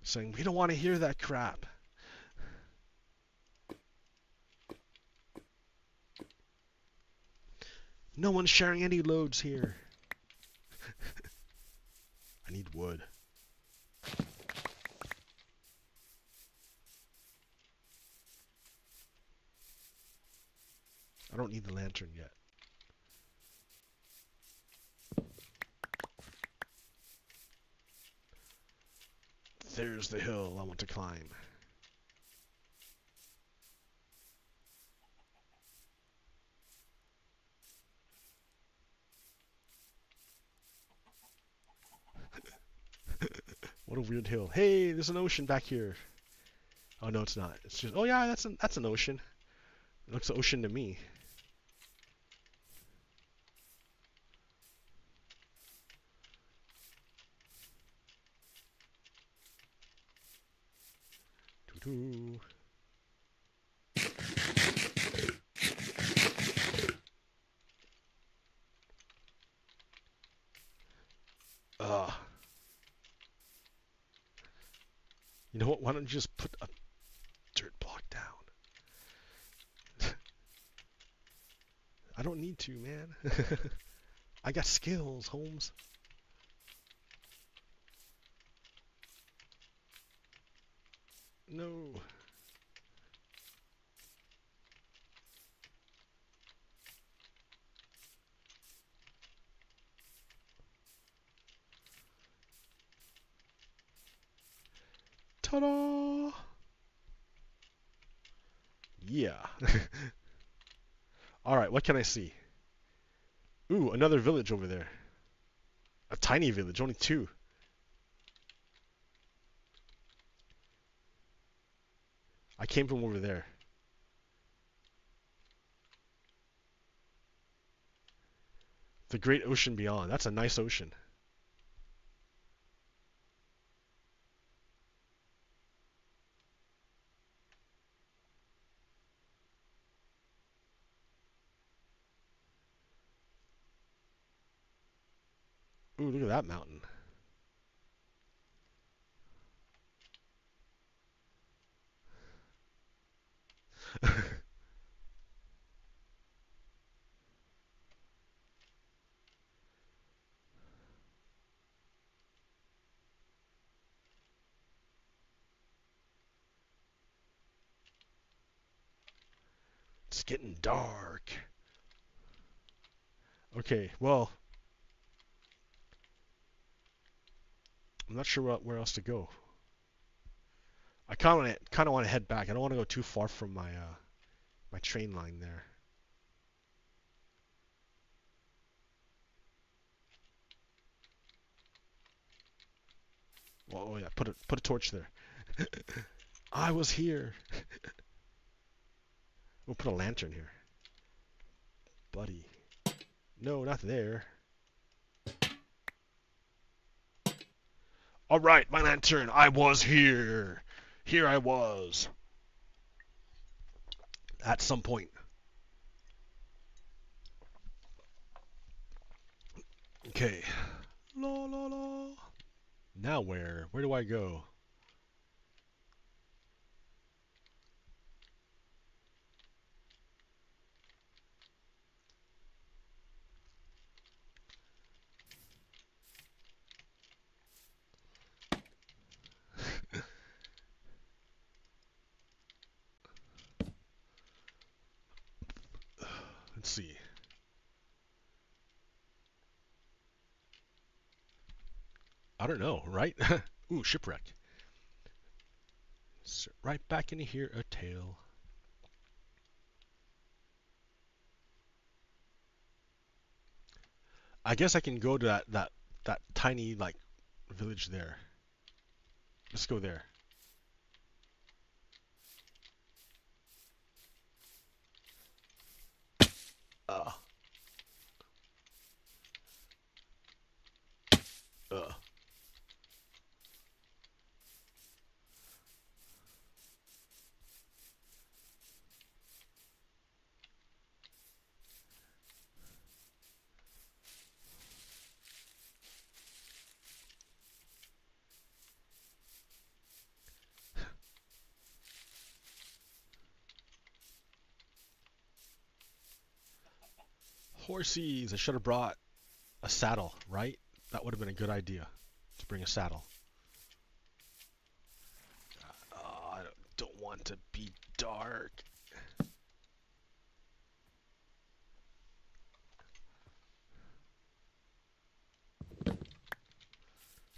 saying, we don't want to hear that crap. No one's sharing any loads here. I need wood. I don't need the lantern yet. There's the hill I want to climb. What a weird hill. Hey, there's an ocean back here. Oh no, it's not. It's just, oh yeah, that's an ocean. It looks an ocean to me. Doo-doo. You know what? Why don't you just put a dirt block down? I don't need to, man. I got skills, Holmes. No. Ta-da! Yeah. Alright, what can I see? Ooh, another village over there. A tiny village, only 2. I came from over there. The great ocean beyond. That's a nice ocean. Ooh, look at that mountain. It's getting dark. Okay, well, I'm not sure where else to go. I kind of want to head back. I don't want to go too far from my my train line there. Well, oh yeah, put a torch there. I was here. We'll put a lantern here, buddy. No, not there. All right, my lantern. I was here. Here I was. At some point. Okay. La la la. Now where? Where do I go? Let's see. I don't know, right? Ooh, shipwreck. Right back into here, a tail. I guess I can go to that tiny like village there. Let's go there. Horsies. I should have brought a saddle, right? That would have been a good idea to bring a saddle. I don't want to be dark.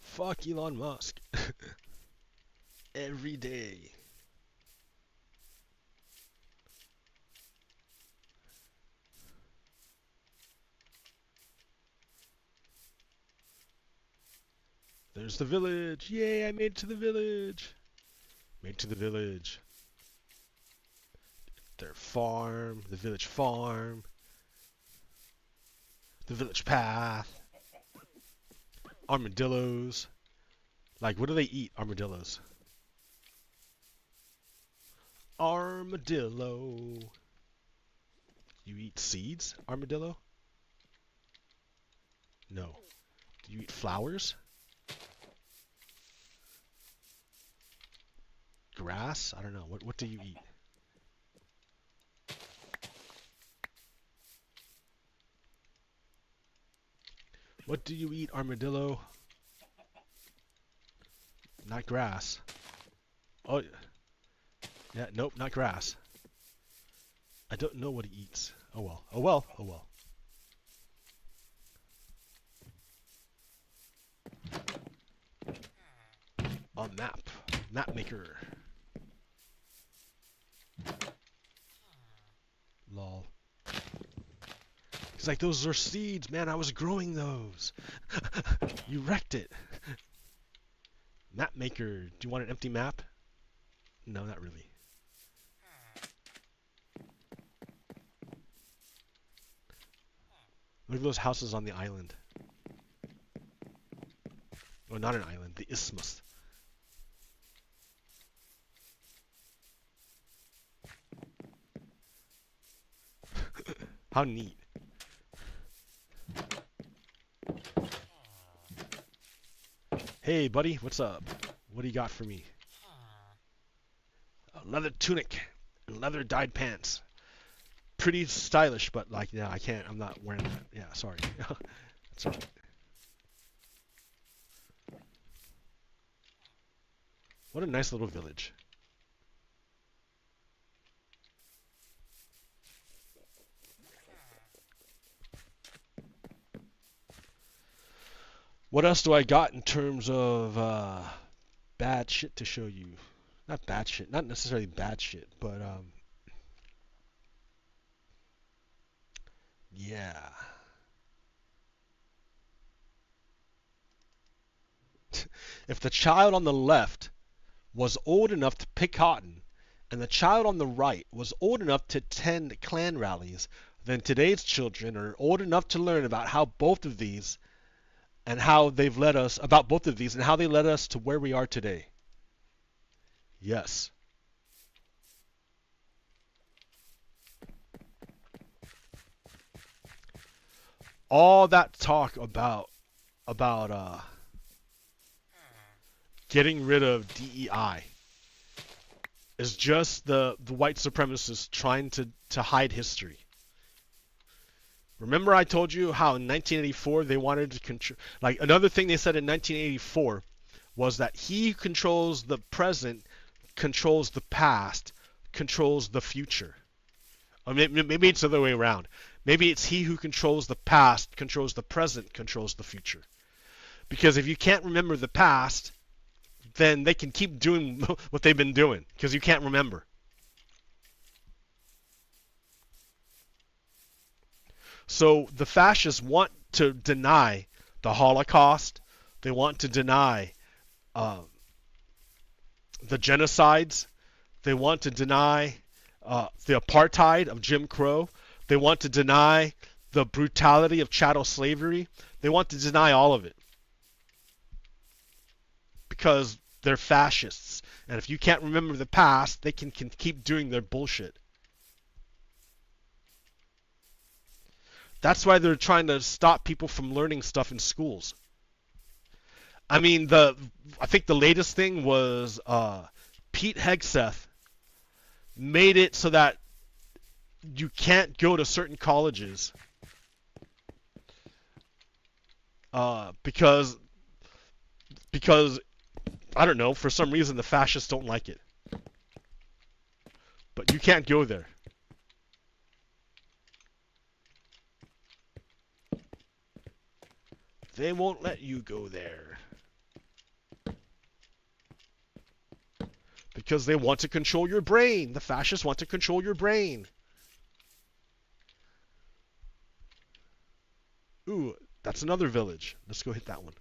Fuck Elon Musk. Every day. There's the village. Yay, I made it to the village. Made it to the village. Their farm, the village farm. The village path. Armadillos. Like, what do they eat, armadillos? Armadillo. You eat seeds, armadillo? No. Do you eat flowers? Grass? I don't know. What do you eat? What do you eat, armadillo? Not grass. Oh, yeah, nope, not grass. I don't know what he eats. Oh well, oh well, oh well. A map. Map maker. Lol. He's like, those are seeds, man. I was growing those. You wrecked it. Map maker. Do you want an empty map? No, not really. Look at those houses on the island. Oh, not an island. The isthmus. How neat. Hey, buddy, what's up? What do you got for me? A leather tunic and leather dyed pants. Pretty stylish, but like, yeah, I can't. I'm not wearing that. Yeah, sorry. That's alright. What a nice little village. What else do I got in terms of bad shit to show you? Not bad shit, not necessarily bad shit, but yeah. If the child on the left was old enough to pick cotton, and the child on the right was old enough to attend Klan rallies, then today's children are old enough to learn about how both of these and how they've led us, about both of these, and how they led us to where we are today. Yes. All that talk about getting rid of DEI is just the white supremacists trying to hide history. Remember I told you how in 1984 they wanted to control, like another thing they said in 1984 was that he who controls the present controls the past, controls the future. Or maybe it's the other way around. Maybe it's he who controls the past, controls the present, controls the future. Because if you can't remember the past, then they can keep doing what they've been doing because you can't remember. So the fascists want to deny the Holocaust. They want to deny the genocides. They want to deny the apartheid of Jim Crow. They want to deny the brutality of chattel slavery. They want to deny all of it. Because they're fascists. And if you can't remember the past, they can keep doing their bullshit. That's why they're trying to stop people from learning stuff in schools. I mean, I think the latest thing was Pete Hegseth made it so that you can't go to certain colleges Because I don't know, for some reason the fascists don't like it. But you can't go there. They won't let you go there. Because they want to control your brain. The fascists want to control your brain. Ooh, that's another village. Let's go hit that one.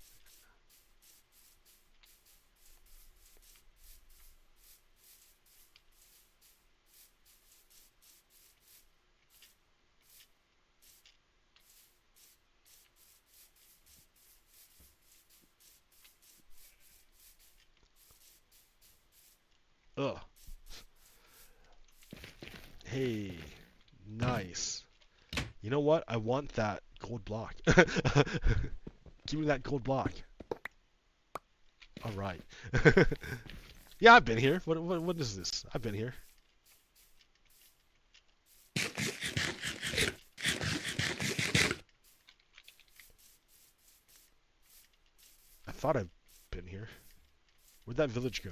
Ugh. Hey, nice. You know what? I want that gold block. Give me that gold block. All right. Yeah, I've been here. What is this? I've been here. I thought I've been here. Where'd that village go?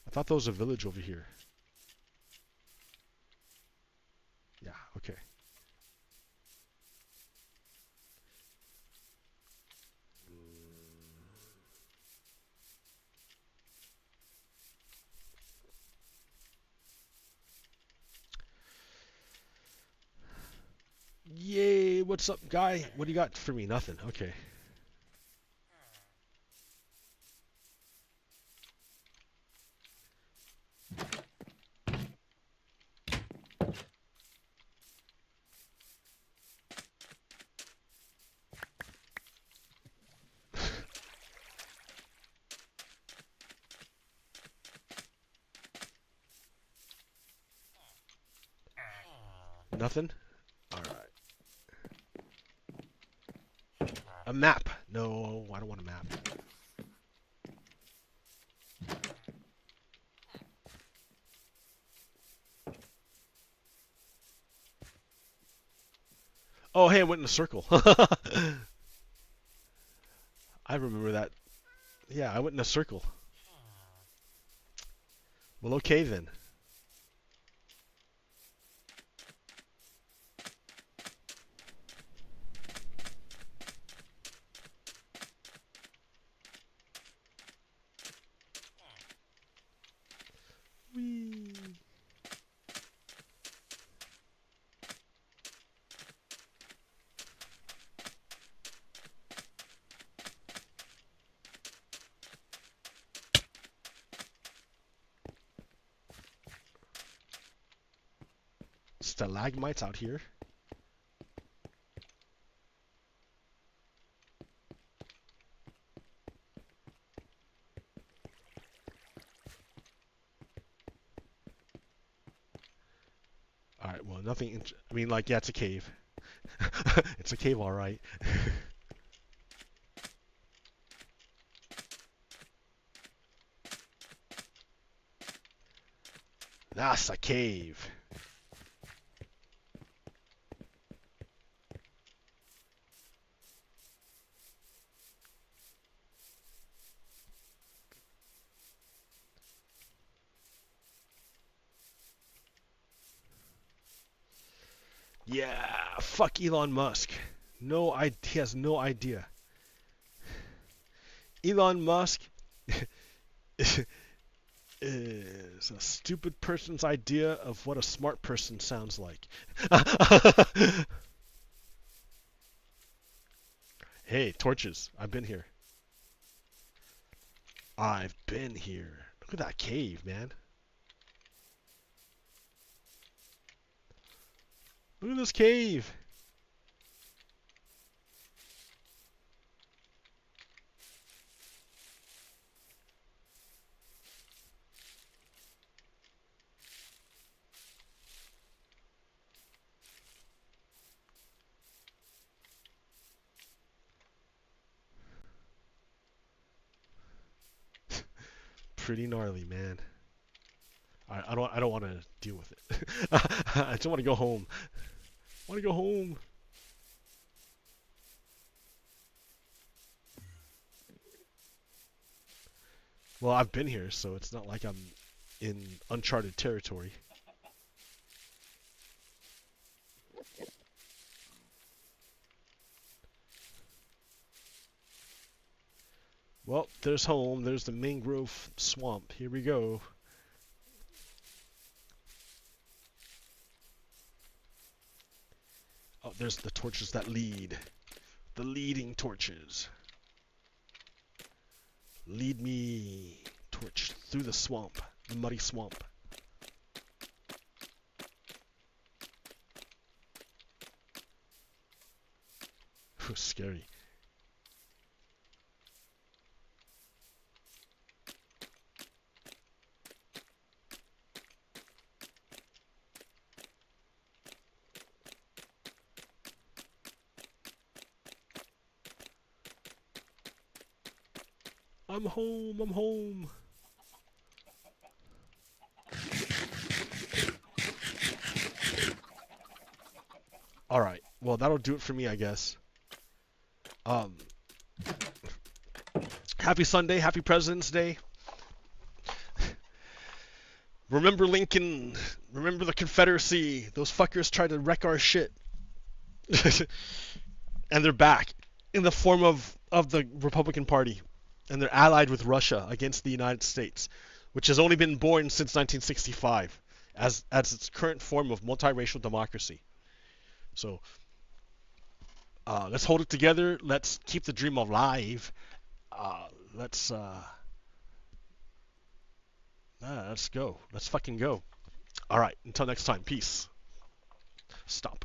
I thought there was a village over here. Yeah, okay. Yay, what's up, guy? What do you got for me? Nothing. Okay. Nothing? Alright. A map. No, I don't want a map. Oh, hey, I went in a circle. I remember that. Yeah, I went in a circle. Well, okay then. Whee. Stalagmites out here. Alright, well, nothing. I mean, like, yeah, it's a cave. It's a cave, alright. That's a cave. Yeah, fuck Elon Musk. No, he has no idea. Elon Musk is a stupid person's idea of what a smart person sounds like. Hey, torches. I've been here. I've been here. Look at that cave, man. Look at this cave. Pretty gnarly, man. I don't want to deal with it. I just want to go home. want to go home. Well, I've been here, so it's not like I'm in uncharted territory. Well, there's home. There's the mangrove swamp. Here we go. Oh, there's the torches that lead. The leading torches. Lead me, torch, through the swamp. The muddy swamp. Whew, scary. I'm home, I'm home. Alright, well that'll do it for me, I guess. Happy Sunday, happy President's Day. Remember Lincoln, remember the Confederacy. Those fuckers tried to wreck our shit. And they're back in the form of the Republican Party. And they're allied with Russia against the United States, which has only been born since 1965 as its current form of multiracial democracy. So let's hold it together. Let's keep the dream alive. Let's go. Let's fucking go. All right. Until next time. Peace. Stop.